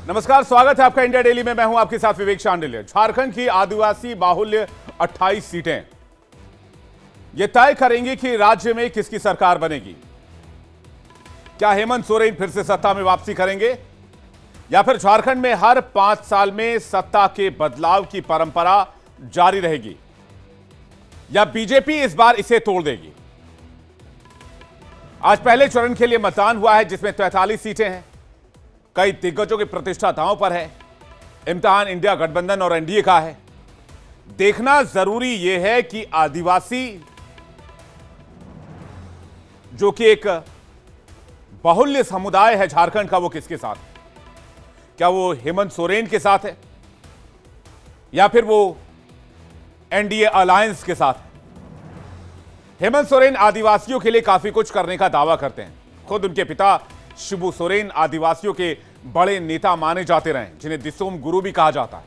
नमस्कार, स्वागत है आपका इंडिया डेली में। मैं हूं आपके साथ विवेक शांडिल्य। झारखंड की आदिवासी बाहुल्य 28 सीटें ये तय करेंगी कि राज्य में किसकी सरकार बनेगी। क्या हेमंत सोरेन फिर से सत्ता में वापसी करेंगे या फिर झारखंड में हर 5 साल में सत्ता के बदलाव की परंपरा जारी रहेगी या बीजेपी इस बार इसे तोड़ देगी। आज पहले चरण के लिए मतदान हुआ है जिसमें 43 सीटें हैं। कई दिग्गजों की प्रतिष्ठा दांव पर है। इम्तिहान इंडिया गठबंधन और एनडीए का है। देखना जरूरी यह है कि आदिवासी जो कि एक बाहुल्य समुदाय है झारखंड का, वो किसके साथ है। क्या वो हेमंत सोरेन के साथ है या फिर वो एनडीए अलायंस के साथ है। हेमंत सोरेन आदिवासियों के लिए काफी कुछ करने का दावा करते हैं। खुद उनके पिता शिबू सोरेन आदिवासियों के बड़े नेता माने जाते रहे, जिन्हें दिसोम गुरु भी कहा जाता है।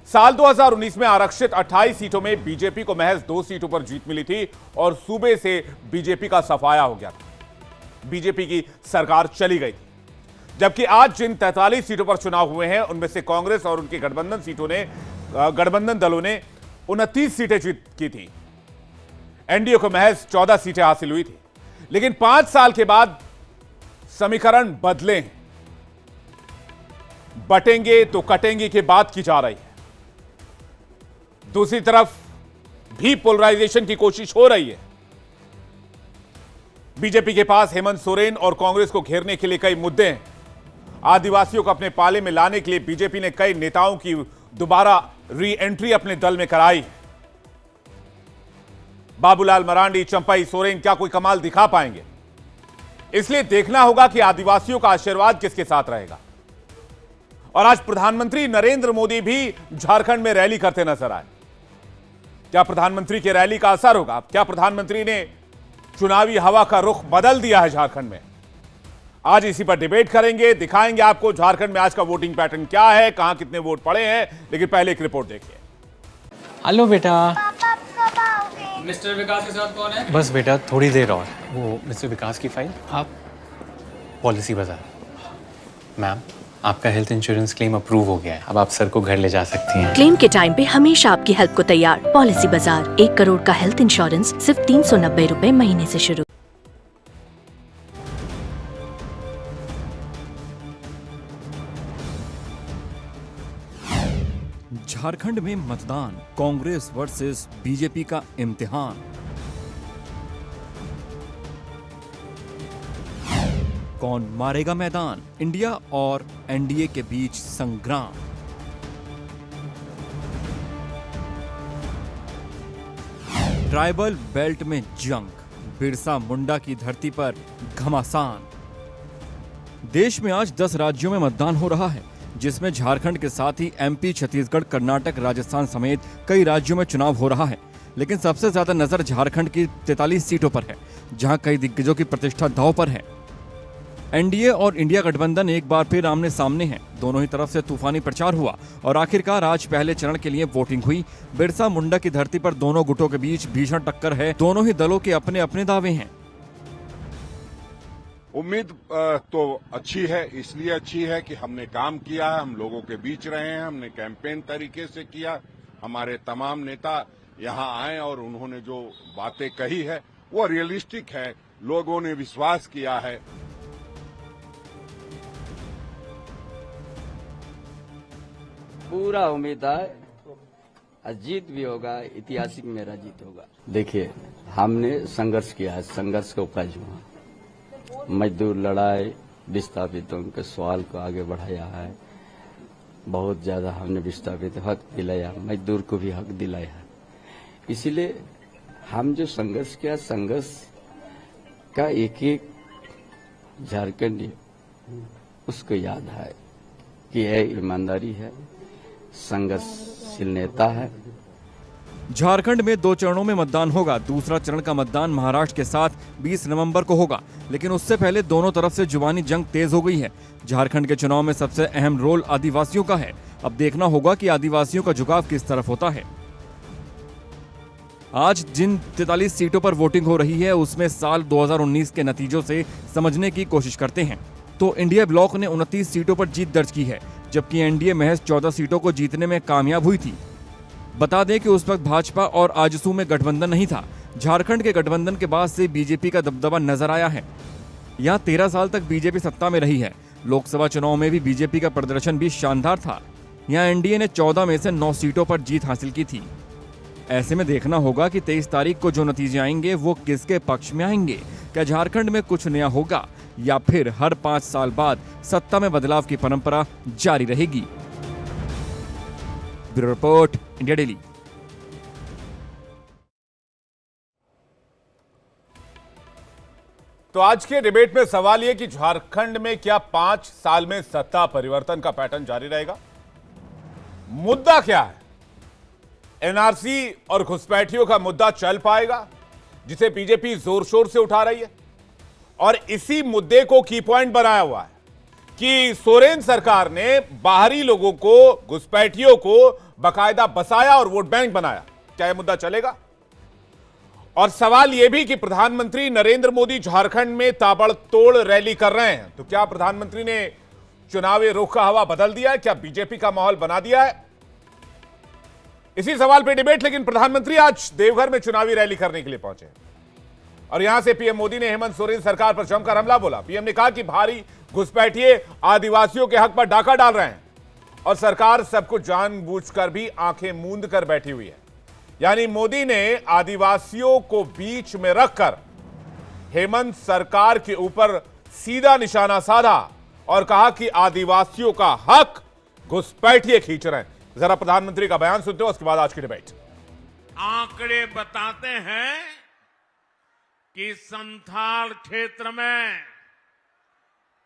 साल 2019 में आरक्षित 28 सीटों में बीजेपी को महज 2 सीटों पर जीत मिली थी और सूबे से बीजेपी का सफाया हो गया था। बीजेपी की सरकार चली गई थी। जबकि आज जिन 43 सीटों पर चुनाव हुए हैं उनमें से कांग्रेस और उनके गठबंधन दलों ने 29 सीटें जीत की थी। एनडीए को महज 14 सीटें हासिल हुई थी। लेकिन 5 साल के बाद समीकरण बदले हैं। बटेंगे तो कटेंगे की बात की जा रही है। दूसरी तरफ भी पोलराइजेशन की कोशिश हो रही है। बीजेपी के पास हेमंत सोरेन और कांग्रेस को घेरने के लिए कई मुद्दे हैं। आदिवासियों को अपने पाले में लाने के लिए बीजेपी ने कई नेताओं की दोबारा री एंट्री अपने दल में कराई। बाबूलाल मरांडी, चंपई सोरेन क्या कोई कमाल दिखा पाएंगे। इसलिए देखना होगा कि आदिवासियों का आशीर्वाद किसके साथ रहेगा। और आज प्रधानमंत्री नरेंद्र मोदी भी झारखंड में रैली करते नजर आए। क्या प्रधानमंत्री की रैली का असर होगा? क्या प्रधानमंत्री ने चुनावी हवा का रुख बदल दिया है झारखंड में? आज इसी पर डिबेट करेंगे, दिखाएंगे आपको झारखंड में आज का वोटिंग पैटर्न क्या है, कहां कितने वोट पड़े हैं। लेकिन पहले एक रिपोर्ट देखिए। हेलो बेटा। मिस्टर विकास के साथ कौन है? बस बेटा थोड़ी देर और। वो मिस्टर विकास की फाइल आप पॉलिसी बाजार। मैम, आपका हेल्थ इंश्योरेंस क्लेम अप्रूव हो गया है। अब आप सर को घर ले जा सकती हैं। क्लेम के टाइम पे हमेशा आपकी हेल्प को तैयार। पॉलिसी बाजार, 1 करोड़ का हेल्थ इंश्योरेंस सिर्फ 390 रुपए महीने से शुरू। झारखंड में मतदान, कांग्रेस वर्सेस बीजेपी का इम्तिहान। कौन मारेगा मैदान? इंडिया और एनडीए के बीच संग्राम। ट्राइबल बेल्ट में जंग, बिरसा मुंडा की धरती पर घमासान। देश में आज 10 राज्यों में मतदान हो रहा है, जिसमें झारखंड के साथ ही एमपी, छत्तीसगढ़, कर्नाटक, राजस्थान समेत कई राज्यों में चुनाव हो रहा है। लेकिन सबसे ज्यादा नजर झारखंड की 43 सीटों पर है, जहां कई दिग्गजों की प्रतिष्ठा दांव पर है। एनडीए और इंडिया गठबंधन एक बार फिर आमने सामने हैं। दोनों ही तरफ से तूफानी प्रचार हुआ और आखिरकार आज पहले चरण के लिए वोटिंग हुई। बिरसा मुंडा की धरती पर दोनों गुटों के बीच भीषण टक्कर है। दोनों ही दलों के अपने अपने दावे हैं। उम्मीद तो अच्छी है, इसलिए अच्छी है कि हमने काम किया है, हम लोगों के बीच रहे हैं, हमने कैंपेन तरीके से किया। हमारे तमाम नेता यहां आए और उन्होंने जो बातें कही है वो रियलिस्टिक है, लोगों ने विश्वास किया है। पूरा उम्मीद है जीत भी होगा, ऐतिहासिक मेरा जीत होगा। देखिए, हमने संघर्ष किया है, संघर्ष का उपज हुआ। मजदूर लड़ाई, विस्थापितों के सवाल को आगे बढ़ाया है। बहुत ज्यादा हमने विस्थापित हक दिलाया, मजदूर को भी हक दिलाया है। इसीलिए हम जो संघर्ष किया, संघर्ष का एक एक झारखंडी उसको याद है कि यह ईमानदारी है, संघर्षशील नेता है। झारखंड में 2 चरणों में मतदान होगा। दूसरा चरण का मतदान महाराष्ट्र के साथ 20 नवंबर को होगा, लेकिन उससे पहले दोनों तरफ से जुबानी जंग तेज हो गई है। झारखंड के चुनाव में सबसे अहम रोल आदिवासियों का है। अब देखना होगा कि आदिवासियों का झुकाव किस तरफ होता है। आज जिन 43 सीटों पर वोटिंग हो रही है उसमें साल 2019 के नतीजों से समझने की कोशिश करते हैं। तो इंडिया ब्लॉक ने 29 सीटों पर जीत दर्ज की है, जबकि एनडीए महज 14 सीटों को जीतने में कामयाब हुई थी। बता दें कि उस वक्त भाजपा और आजसू में गठबंधन नहीं था। झारखंड के गठबंधन के बाद से बीजेपी का दबदबा नजर आया है। यहाँ 13 साल तक बीजेपी सत्ता में रही है। लोकसभा चुनाव में भी बीजेपी का प्रदर्शन भी शानदार था। यहाँ एनडीए ने 14 में से 9 सीटों पर जीत हासिल की थी। ऐसे में देखना होगा कि 23 तारीख को जो नतीजे आएंगे वो किसके पक्ष में आएंगे। क्या झारखंड में कुछ नया होगा या फिर हर 5 साल बाद सत्ता में बदलाव की परंपरा जारी रहेगी। Bureau report, India daily. तो आज के डिबेट में सवाल यह कि झारखंड में क्या 5 साल में सत्ता परिवर्तन का पैटर्न जारी रहेगा? मुद्दा क्या है? एनआरसी और घुसपैठियों का मुद्दा चल पाएगा, जिसे बीजेपी जोर शोर से उठा रही है, और इसी मुद्दे को की पॉइंट बनाया हुआ है कि सोरेन सरकार ने बाहरी लोगों को, घुसपैठियों को बाकायदा बसाया और वोट बैंक बनाया। क्या यह मुद्दा चलेगा? और सवाल यह भी कि प्रधानमंत्री नरेंद्र मोदी झारखंड में ताबड़तोड़ रैली कर रहे हैं, तो क्या प्रधानमंत्री ने चुनावी रुख का हवा बदल दिया है? क्या बीजेपी का माहौल बना दिया है? इसी सवाल पे डिबेट। लेकिन प्रधानमंत्री आज देवघर में चुनावी रैली करने के लिए पहुंचे और यहां से पीएम मोदी ने हेमंत सोरेन सरकार पर जमकर हमला बोला। पीएम ने कहा कि भारी घुसपैठिए आदिवासियों के हक पर डाका डाल रहे हैं और सरकार सब कुछ जानबूझकर भी आंखें मूंद कर बैठी हुई है। यानी मोदी ने आदिवासियों को बीच में रखकर हेमंत सरकार के ऊपर सीधा निशाना साधा और कहा कि आदिवासियों का हक घुसपैठिए खींच रहे हैं। जरा प्रधानमंत्री का बयान सुनते हो, उसके बाद आज की डिबेट। आंकड़े बताते हैं कि संथाल क्षेत्र में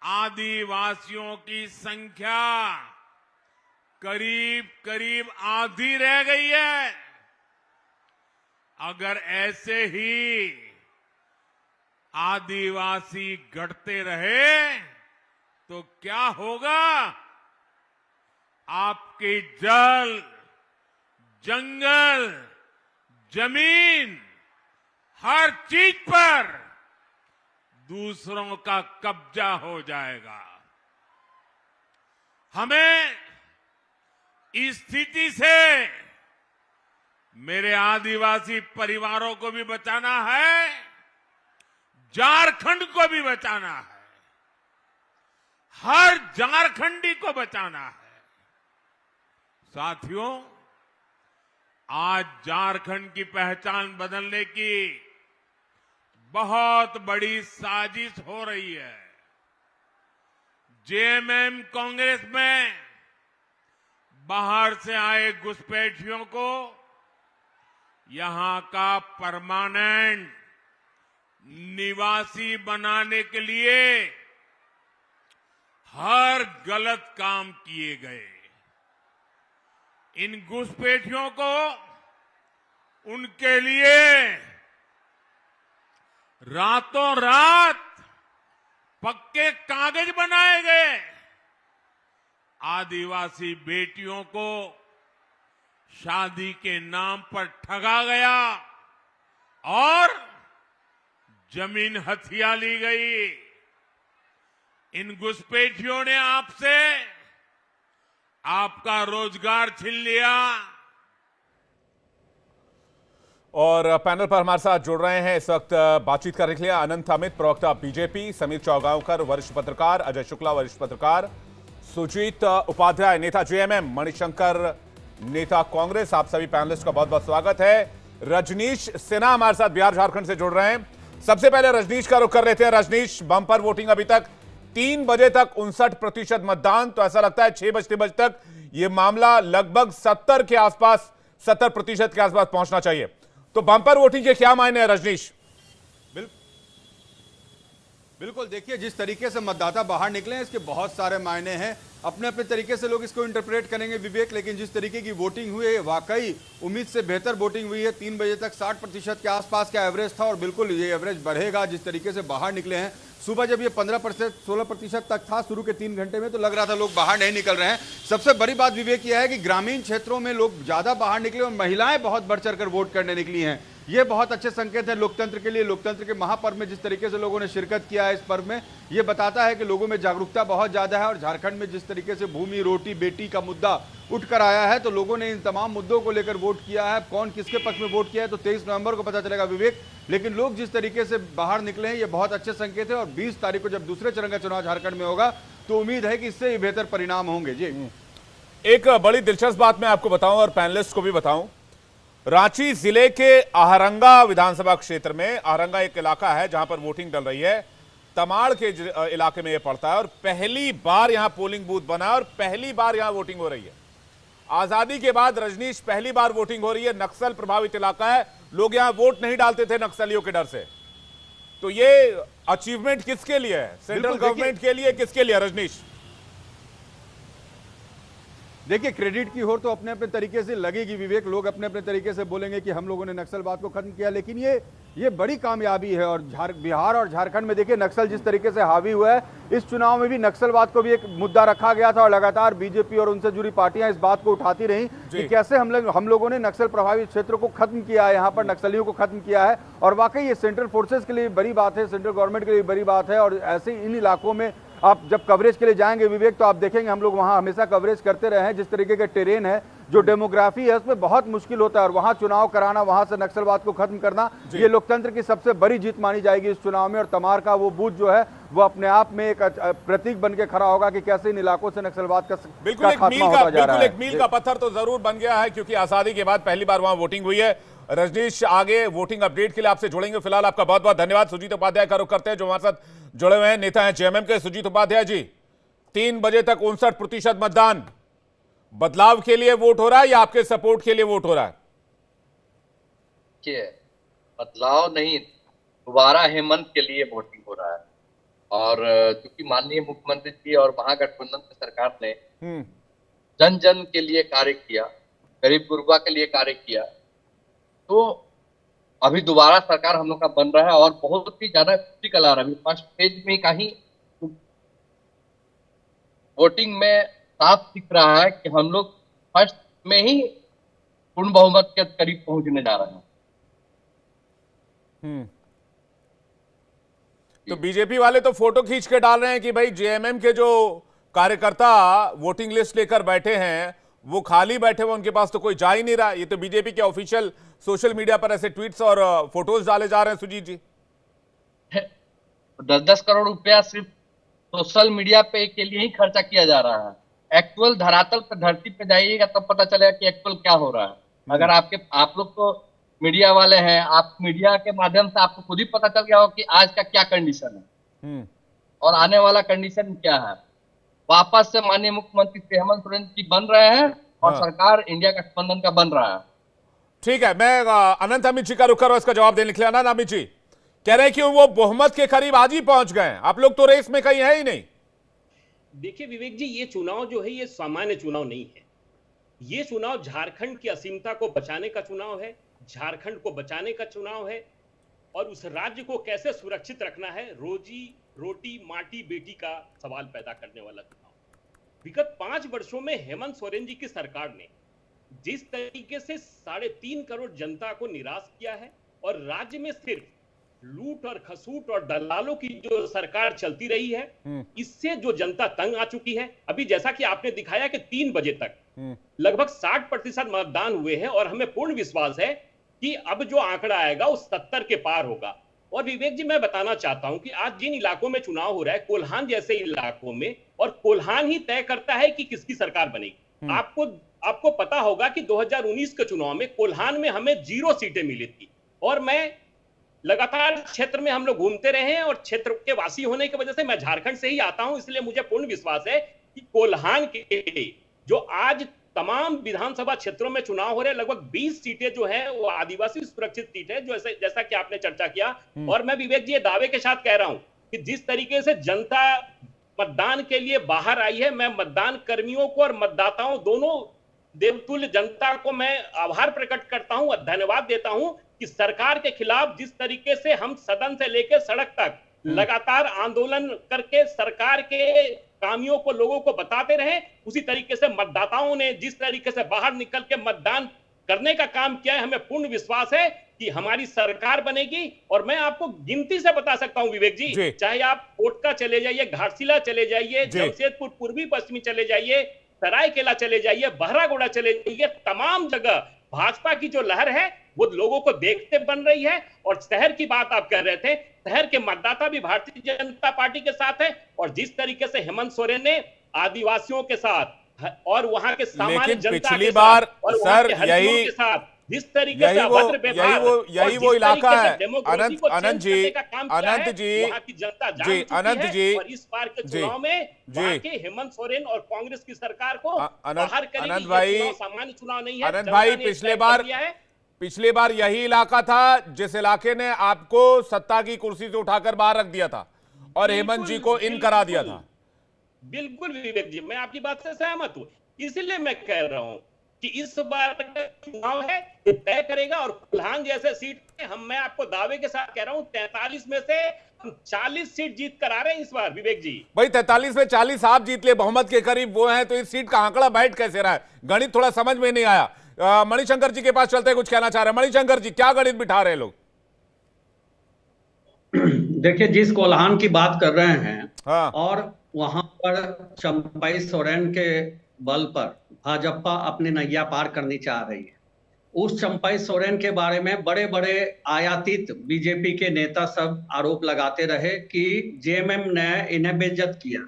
आदिवासियों की संख्या करीब करीब आधी रह गई है। अगर ऐसे ही आदिवासी घटते रहे तो क्या होगा? आपके जल, जंगल, जमीन, हर चीज पर दूसरों का कब्जा हो जाएगा। हमें इस स्थिति से मेरे आदिवासी परिवारों को भी बचाना है, झारखंड को भी बचाना है, हर झारखंडी को बचाना है। साथियों, आज झारखंड की पहचान बदलने की बहुत बड़ी साजिश हो रही है। जेएमएम कांग्रेस में बाहर से आए घुसपैठियों को यहां का परमानेंट निवासी बनाने के लिए हर गलत काम किए गए। इन घुसपैठियों को उनके लिए रातों रात पक्के कागज बनाए गए। आदिवासी बेटियों को शादी के नाम पर ठगा गया और जमीन हथिया ली गई। इन घुसपैठियों ने आपसे आपका रोजगार छीन लिया। और पैनल पर हमारे साथ जुड़ रहे हैं इस वक्त बातचीत करने के लिए अनंत अमित, प्रवक्ता बीजेपी, समीर चौगांवकर, वरिष्ठ पत्रकार, अजय शुक्ला, वरिष्ठ पत्रकार, सुजीत उपाध्याय, नेता जेएमएम, मणिशंकर, नेता कांग्रेस। आप सभी पैनलिस्ट का बहुत बहुत स्वागत है। रजनीश सिन्हा हमारे साथ बिहार झारखंड से जुड़ रहे हैं। सबसे पहले रजनीश का रुख कर लेते हैं। रजनीश, बम्पर वोटिंग अभी तक 3 बजे तक 59% मतदान, तो ऐसा लगता है 6 बजते तक यह मामला लगभग 70 के आसपास, 70% के आसपास पहुंचना चाहिए। तो बम्पर वोटिंग के क्या मायने हैं रजनीश? बिल्कुल, देखिए जिस तरीके से मतदाता बाहर निकले हैं इसके बहुत सारे मायने हैं। अपने अपने तरीके से लोग इसको इंटरप्रेट करेंगे विवेक, लेकिन जिस तरीके की वोटिंग हुई है वाकई उम्मीद से बेहतर वोटिंग हुई है। 3 बजे तक 60% के आसपास का एवरेज था और बिल्कुल ये एवरेज बढ़ेगा। जिस तरीके से बाहर निकले हैं सुबह जब ये 15% 16% तक था शुरू के 3 घंटे में, तो लग रहा था लोग बाहर नहीं निकल रहे हैं। सबसे बड़ी बात विवेक यह है कि ग्रामीण क्षेत्रों में लोग ज्यादा बाहर निकले और महिलाएं बहुत बढ़ चढ़ कर वोट करने निकली हैं। ये बहुत अच्छे संकेत है लोकतंत्र के लिए। लोकतंत्र के महापर्व में जिस तरीके से लोगों ने शिरकत किया है इस पर्व में, ये बताता है कि लोगों में जागरूकता बहुत ज्यादा है। और झारखंड में जिस तरीके से भूमि, रोटी, बेटी का मुद्दा उठकर आया है, तो लोगों ने इन तमाम मुद्दों को लेकर वोट किया है। कौन किसके पक्ष में वोट किया है तो 23 नवंबर को पता चलेगा विवेक। लेकिन लोग जिस तरीके से बाहर निकले हैं ये बहुत अच्छे संकेत है। और 20 तारीख को जब दूसरे चरण का चुनाव झारखंड में होगा तो उम्मीद है कि इससे ही बेहतर परिणाम होंगे। जी, एक बड़ी दिलचस्प बात मैं आपको बताऊं और पैनलिस्ट को भी बताऊं। रांची जिले के आहरंगा विधानसभा क्षेत्र में, आहरंगा एक इलाका है जहां पर वोटिंग डल रही है, तमाड़ के इलाके में यह पड़ता है और पहली बार यहां पोलिंग बूथ बना है और पहली बार यहां वोटिंग हो रही है। आजादी के बाद रजनीश पहली बार वोटिंग हो रही है। नक्सल प्रभावित इलाका है, लोग यहां वोट नहीं डालते थे नक्सलियों के डर से। तो ये अचीवमेंट किसके लिए है? सेंट्रल गवर्नमेंट के लिए, किसके लिए रजनीश? देखिए, क्रेडिट की होड़ तो अपने अपने तरीके से लगेगी विवेक। लोग अपने अपने तरीके से बोलेंगे कि हम लोगों ने नक्सलवाद को खत्म किया, लेकिन ये बड़ी कामयाबी है। और बिहार और झारखंड में देखिए नक्सल जिस तरीके से हावी हुआ है, इस चुनाव में भी नक्सलवाद को भी एक मुद्दा रखा गया था और लगातार बीजेपी और उनसे जुड़ी पार्टियां इस बात को उठाती रहीं कि कैसे हम लोगों ने नक्सल प्रभावित क्षेत्रों को खत्म किया है, यहाँ पर नक्सलियों को खत्म किया है। और वाकई ये सेंट्रल फोर्सेस के लिए बड़ी बात है, सेंट्रल गवर्नमेंट के लिए बड़ी बात है। और ऐसे इन इलाकों में आप जब कवरेज के लिए जाएंगे विवेक, तो आप देखेंगे हम लोग वहां हमेशा कवरेज करते रहे हैं। जिस तरीके के टेरेन है, जो डेमोग्राफी है, उसमें बहुत मुश्किल होता है। और वहां चुनाव कराना, वहां से नक्सलवाद को खत्म करना, ये लोकतंत्र की सबसे बड़ी जीत मानी जाएगी इस चुनाव में। और तमार का वो बूथ जो है वो अपने आप में एक प्रतीक बन के खड़ा होगा कि कैसे इन इलाकों से नक्सलवाद का बिल्कुल एक मील का पत्थर तो जरूर बन गया है, क्योंकि आजादी के बाद पहली बार वहां वोटिंग हुई है। रजनीश, आगे वोटिंग अपडेट के लिए आपसे जुड़ेंगे। फिलहाल आपका बहुत बहुत धन्यवाद। सुजीत उपाध्याय का रुख करते हैं जो हमारे साथ जुड़े हुए हैं, नेता हैं जेएमएम के। सुजीत उपाध्याय जी, 3 बजे तक 59% मतदान, बदलाव के लिए वोट हो रहा है या आपके सपोर्ट के लिए वोट हो रहा है? बदलाव नहीं, दोबारा हेमंत के लिए वोटिंग हो रहा है। और क्योंकि माननीय मुख्यमंत्री जी और महागठबंधन की सरकार ने जन जन के लिए कार्य किया, गरीब गुरबा के लिए कार्य किया, तो अभी दोबारा सरकार हम लोग का बन रहा है। और बहुत ही ज्यादा खुशी का लहर अभी फर्स्ट फेज में कहीं वोटिंग में साफ दिख रहा है कि हम लोग फर्स्ट में ही पूर्ण बहुमत के करीब पहुंचने जा रहे हैं। तो बीजेपी वाले तो फोटो खींच के डाल रहे हैं कि भाई जेएमएम के जो कार्यकर्ता वोटिंग लिस्ट लेकर बैठे हैं वो खाली बैठे हुए, उनके पास तो कोई जा ही नहीं रहा। ये तो बीजेपी के ऑफिशियल सोशल मीडिया पर ऐसे ट्वीट्स और फोटोज डाले जा रहे हैं। सुजीत जी, 10-10 करोड़ रुपया सिर्फ सोशल मीडिया पे के लिए ही खर्चा किया जा रहा है। एक्चुअल धरातल पे, धरती पे जाइएगा तब पता चलेगा कि एक्चुअल क्या हो रहा है। अगर आप लोग तो मीडिया वाले हैं, आप मीडिया के माध्यम से आपको खुद ही पता चल गया हो कि आज का क्या कंडीशन है और आने वाला कंडीशन क्या है। वापस से माननीय मुख्यमंत्री हेमंत सोरेन जी बन रहे हैं और सरकार इंडिया गठबंधन का बन रहा है। ठीक है, मैं अनंत अमित जी का रुक कर इसका जवाब देने के लिए। अनंत अमित जी कह रहे हैं कि वो बहुमत के करीब आज ही पहुंच गए, आप लोग तो रेस में कहीं है ही नहीं। देखिए विवेक जी, ये चुनाव जो है ये सामान्य चुनाव नहीं है। ये चुनाव झारखंड की असीमता को बचाने का चुनाव है, झारखंड को बचाने का चुनाव है और उस राज्य को कैसे सुरक्षित रखना है, रोजी रोटी माटी बेटी का सवाल पैदा करने वाला चुनाव। विगत 5 वर्षों में हेमंत सोरेन जी की सरकार ने जिस तरीके से 3.5 करोड़ जनता को निराश किया है और राज्य में सिर्फ लूट और खसूट और दलालों की जो सरकार चलती रही है, इससे जो जनता तंग आ चुकी है। अभी जैसा कि आपने दिखाया कि 3 बजे तक लगभग 60% मतदान हुए हैं और हमें पूर्ण विश्वास है कि अब जो आंकड़ा आएगा वो 70 के पार होगा। और विवेक जी, मैं बताना चाहता हूं कि आज जिन इलाकों में चुनाव हो रहा है, कोल्हान जैसे इलाकों में, और कोल्हान ही तय करता है कि किसकी सरकार बनेगी। आपको पता होगा कि 2019 के चुनाव में कोल्हान में हमें 0 सीटें मिली थी और मैं लगातार क्षेत्र में हम लोग घूमते रहे हैं और क्षेत्र के वासी होने की वजह से मैं झारखंड से ही आता हूं, इसलिए मुझे पूर्ण विश्वास है कि कोल्हान के जो आज तमाम विधानसभा क्षेत्रों में चुनाव हो रहे हैं, लगभग 20 सीटें जो है वो आदिवासी सुरक्षित सीट है, जो जैसा कि आपने चर्चा किया। और मैं विवेक जी ये दावे के साथ कह रहा हूं कि जिस तरीके से जनता मतदान के लिए बाहर आई है, मैं मतदान कर्मियों को और मतदाताओं दोनों देवतुल्य जनता को मैं आभार प्रकट करता हूं और धन्यवाद देता हूं कि सरकार के खिलाफ जिस तरीके से हम सदन से लेकर सड़क तक लगातार आंदोलन करके सरकार के कामियों को लोगों को बताते रहे। उसी तरीके से मतदाताओं ने जिस तरीके से बाहर निकल के मतदान करने का काम किया है, हमें पूर्ण विश्वास है कि हमारी सरकार बनेगी। और मैं आपको गिनती से बता सकता हूं विवेक जी, चाहे आप कोटका चले जाइए, घाटशिला चले जाइए, जमशेदपुर पूर्वी पश्चिमी चले जाइए, सरायकेला चले जाइए, बहरागोड़ा चले जाइए, तमाम जगह भाजपा की जो लहर है वो लोगों को देखते बन रही है। और शहर की बात आप कर रहे थे, शहर के मतदाता भी भारतीय जनता पार्टी के साथ है। और जिस तरीके से हेमंत सोरेन ने आदिवासियों के साथ और वहां के सामान्य जनता के साथ और वहां के हरिजनों के साथ जिस तरीके से अभद्र व्यवहार, यही वो इलाका है अनंत जी, अनंत जी, और इस बार के चुनाव में वाकई हेमंत सोरेन और कांग्रेस की सरकार को बाहर करेगी। अनंत भाई, सामान्य चुनाव नहीं है। अनंत भाई, पिछले बार यही इलाका था जिस इलाके ने आपको सत्ता की कुर्सी से उठाकर बाहर रख दिया था और हेमंत जी को इन करा दिया था। बिल्कुल विवेक जी, मैं आपकी बात से सहमत हूं। इसलिए मैं कह रहा हूं कि इस बार का चुनाव है ये तय करेगा। और कोल्हान जैसे सीट में मैं आपको दावे के साथ कह रहा हूं 43 में से हम 40 सीट जीत कर आ रहे हैं इस बार विवेक जी। भाई 43 में 40 आप जीत ले, बहुमत के करीब वो हैं, तो इस सीट का आंकड़ा बैठ कैसे रहा है? गणित थोड़ा समझ में नहीं आया। मणिशंकर जी के पास चलते कुछ कहना चाह रहे हैं। मणिशंकर जी, क्या गणित बिठा रहे हैं लोग? देखिए, जिस कोल्हान की बात कर रहे हैं, हाँ, और वहां पर चंपाई सोरेन के बल पर भाजपा अपनी नैया पार करनी चाह रही है। उस चंपाई सोरेन के बारे में बड़े बड़े आयातित बीजेपी के नेता सब आरोप लगाते रहे कि जेएमएम ने इन्हें बेइज्जत किया।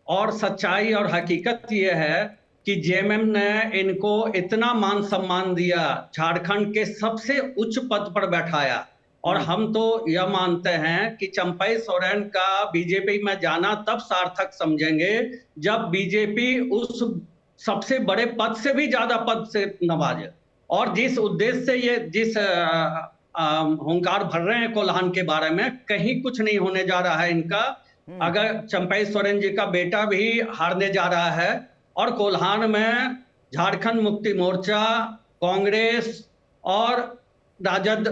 और सच्चाई और हकीकत यह है कि जेएमएम ने इनको इतना मान सम्मान दिया, झारखंड के सबसे उच्च पद पर बैठाया। और हम तो यह मानते हैं कि चंपाई सोरेन का बीजेपी में जाना तब सार्थक समझेंगे जब बीजेपी उस सबसे बड़े पद से भी ज्यादा पद से नवाजे। और जिस उद्देश्य से ये जिस हुंकार भर रहे हैं कोल्हान के बारे में, कहीं कुछ नहीं होने जा रहा है इनका। अगर चंपाई सोरेन जी का बेटा भी हारने जा रहा है और कोल्हान में झारखंड मुक्ति मोर्चा, कांग्रेस और राजद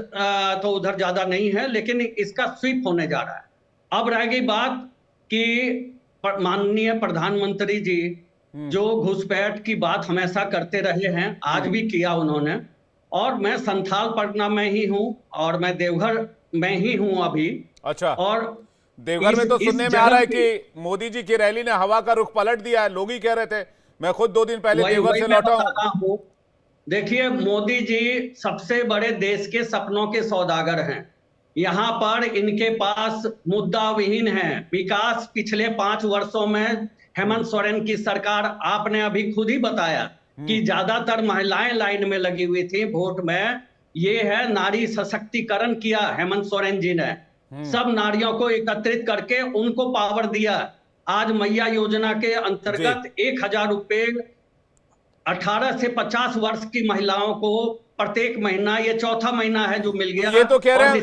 तो उधर ज्यादा नहीं है, लेकिन इसका स्वीप होने जा रहा है। अब रह गई बात कि माननीय प्रधानमंत्री जी जो घुसपैठ की बात हमेशा करते रहे हैं, आज भी किया उन्होंने। और मैं संथाल पटना में ही हूं और मैं देवघर में ही हूं अभी। अच्छा, और देवघर में तो सुनने में आ रहा है कि मोदी जी की रैली ने हवा का रुख पलट दिया है, लोग ही कह रहे थे। मैं खुद 2 दिन पहले देवघर से लौटा हूं। देखिए, मोदी जी सबसे बड़े देश के सपनों के सौदागर हैं। यहाँ पर इनके पास मुद्दा विहीन है विकास। पिछले 5 वर्षों में हेमंत सोरेन की सरकार, आपने अभी खुद ही बताया कि ज्यादातर महिलाएं लाइन में लगी हुई थी वोट में। ये है नारी सशक्तिकरण किया हेमंत सोरेन जी ने। सब नारियों को एकत्रित करके उनको पावर दिया। आज मैया योजना के अंतर्गत 1000 रुपए 18 से 50 वर्ष की महिलाओं को प्रत्येक महीना, ये 4था महीना है जो मिल गया। ये तो कह रहे हैं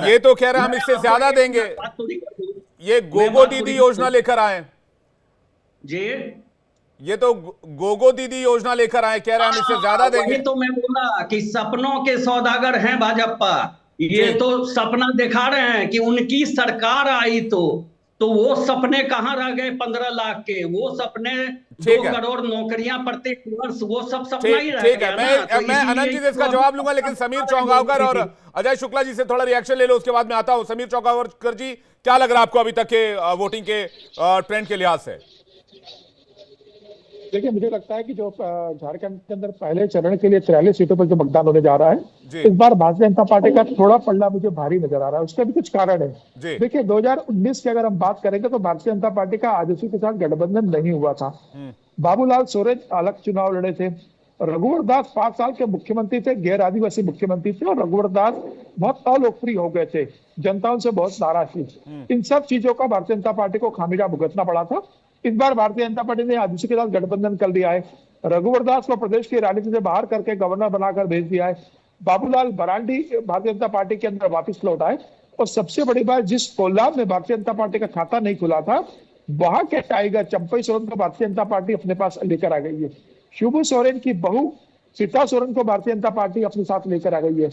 ये तो कह रहे हैं हम इससे ज्यादा देंगे। ये गोगो दीदी योजना लेकर आए जी, ये तो गोगो दीदी योजना लेकर आए, कह रहे हैं हम इससे ज्यादा देंगे। तो मैं बोला कि सपनों के सौदागर हैं भाजपा। ये तो सपना दिखा रहे हैं कि उनकी सरकार आई तो वो सपने कहां रह गए 15 लाख के? वो सपने 2 करोड़ नौकरियां प्रत्येक वर्ष, वो सब सपना ही रह गया। ठीक है, मैं अनंत जी से इसका जवाब लूंगा, लेकिन समीर चौंगावकर और अजय शुक्ला जी से थोड़ा रिएक्शन ले लो, उसके बाद मैं आता हूं। समीर चौंगावकर जी, क्या लग रहा है आपको अभी तक के वोटिंग के ट्रेंड के लिहाज से? देखिए, मुझे लगता है कि जो झारखंड के अंदर पहले चरण के लिए 43 सीटों पर जो मतदान होने जा रहा है, इस बार भारतीय जनता पार्टी का थोड़ा पलड़ा मुझे भारी नजर आ रहा है। उसके भी कुछ कारण है। देखिए, 2019 की अगर हम बात करेंगे तो भारतीय जनता पार्टी का आजसू के साथ गठबंधन नहीं हुआ था। बाबूलाल सोरेन अलग चुनाव लड़े थे, रघुवर दास 5 साल के मुख्यमंत्री थे, गैर आदिवासी मुख्यमंत्री थे, और रघुवर दास बहुत अलोकप्रिय हो गए थे, जनता उनसे बहुत नाराज थी। इन सब चीजों का भारतीय जनता पार्टी को खामियाजा भुगतना पड़ा था। इस बार भारतीय जनता पार्टी ने आदिवासी के साथ गठबंधन कर दिया है। रघुवर दास को प्रदेश की राजनीति से बाहर करके गवर्नर बनाकर भेज दिया है। बाबूलाल मरांडी भारतीय जनता पार्टी के अंदर वापस लौट आए। और सबसे बड़ी बात, जिस कोल्हान में भारतीय जनता पार्टी का खाता नहीं खुला था, वहां के टाइगर चंपाई सोरेन को भारतीय जनता पार्टी अपने पास लेकर आ गई है। शिबू सोरेन की बहू सीता सोरेन को भारतीय जनता पार्टी अपने साथ लेकर आ गई है।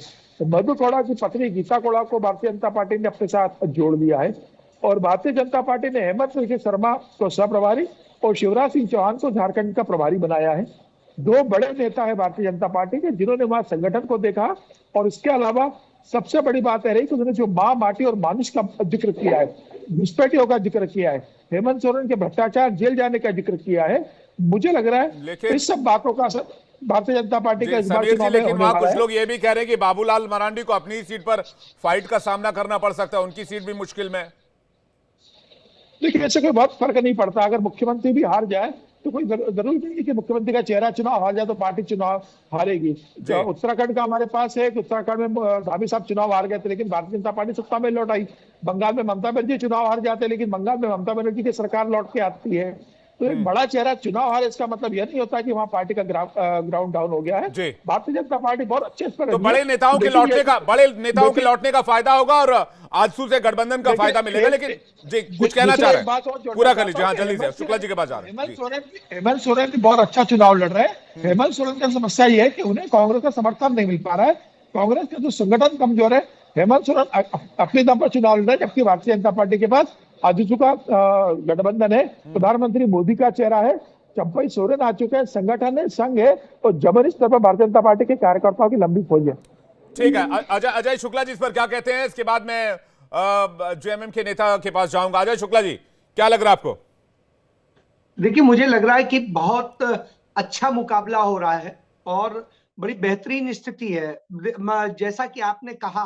मधु कोड़ा की पत्नी गीता कोड़ा को भारतीय जनता पार्टी ने अपने साथ जोड़ लिया है और भारतीय जनता पार्टी ने हेमंत विश्व शर्मा को सह प्रभारी और शिवराज सिंह चौहान को झारखंड का प्रभारी बनाया है। दो बड़े नेता है भारतीय जनता पार्टी के जिन्होंने वहां संगठन को देखा और इसके अलावा सबसे बड़ी बात है रही कि उन्होंने जो माँ, माटी और मानुष का जिक्र किया है, घुसपैठियों का जिक्र किया है, हेमंत सोरेन के भ्रष्टाचार, जेल जाने का जिक्र किया है। मुझे लग रहा है इस सब बातों का भारतीय जनता पार्टी का इस बार चुनाव में लेकिन वहां कुछ लोग ये भी कह रहे हैं कि बाबूलाल मरांडी को अपनी सीट पर फाइट का सामना करना पड़ सकता है, उनकी सीट भी मुश्किल में। देखिए ऐसे कोई बहुत फर्क नहीं पड़ता, अगर मुख्यमंत्री भी हार जाए तो कोई जरूरी नहीं है कि मुख्यमंत्री का चेहरा चुनाव हार जाए तो पार्टी चुनाव हारेगी। उत्तराखंड का हमारे पास है कि उत्तराखंड में धामी साहब चुनाव हार गए थे लेकिन भारतीय जनता पार्टी सत्ता में लौट आई। बंगाल में ममता बनर्जी चुनाव हार जाते लेकिन बंगाल में ममता बनर्जी की सरकार लौट के आती है। तो एक बड़ा चेहरा चुनाव हारे इसका मतलब यह नहीं होता कि वहां पार्टी का ग्राउंड डाउन हो गया है। भारतीय जनता पार्टी बहुत अच्छे इस पर तो बड़े नेताओं के लौटने का फायदा होगा और आजसू से गठबंधन का फायदा मिलेगा। लेकिन जी कुछ कहना चाह रहे हैं, पूरा कर लीजिए। हाँ जल्दी से, शुक्ला जी के पास जा रहे हैं। हेमंत सोरेन भी बहुत अच्छा चुनाव लड़ रहे हैं। हेमंत सोरेन की समस्या ये है कि उन्हें कांग्रेस का समर्थन नहीं मिल पा रहा है, कांग्रेस का जो संगठन कमजोर है। हेमंत सोरेन अपने दम पर चुनाव लड़ रहे हैं जबकि भारतीय जनता पार्टी के पास आजसू का गठबंधन है, प्रधानमंत्री मोदी का चेहरा है, चंपई सोरेन आ चुके हैं, संगठन है, संघ है और जबरदस्त स्तर पर भारतीय जनता पार्टी के कार्यकर्ताओं की लंबी फौज है। ठीक है, अजय शुक्ला जी इस पर क्या कहते हैं? इसके बाद मैं जेएमएम के नेता के पास जाऊंगा। अजय शुक्ला जी क्या लग रहा है आपको? देखिए मुझे लग रहा है कि बहुत अच्छा मुकाबला हो रहा है और बड़ी बेहतरीन स्थिति है। जैसा कि आपने कहा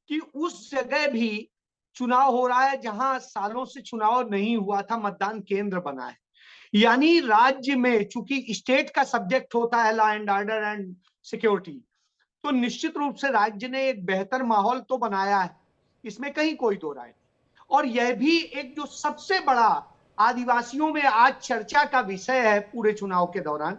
कि उस जगह भी चुनाव हो रहा है जहां सालों से चुनाव नहीं हुआ था, मतदान केंद्र बना है। यानी राज्य में चूंकि स्टेट का सब्जेक्ट होता है law and order and security, तो निश्चित रूप से राज्य ने एक बेहतर माहौल तो बनाया है, इसमें कहीं कोई दो राय नहीं। और यह भी एक जो सबसे बड़ा आदिवासियों में आज चर्चा का विषय है पूरे चुनाव के दौरान,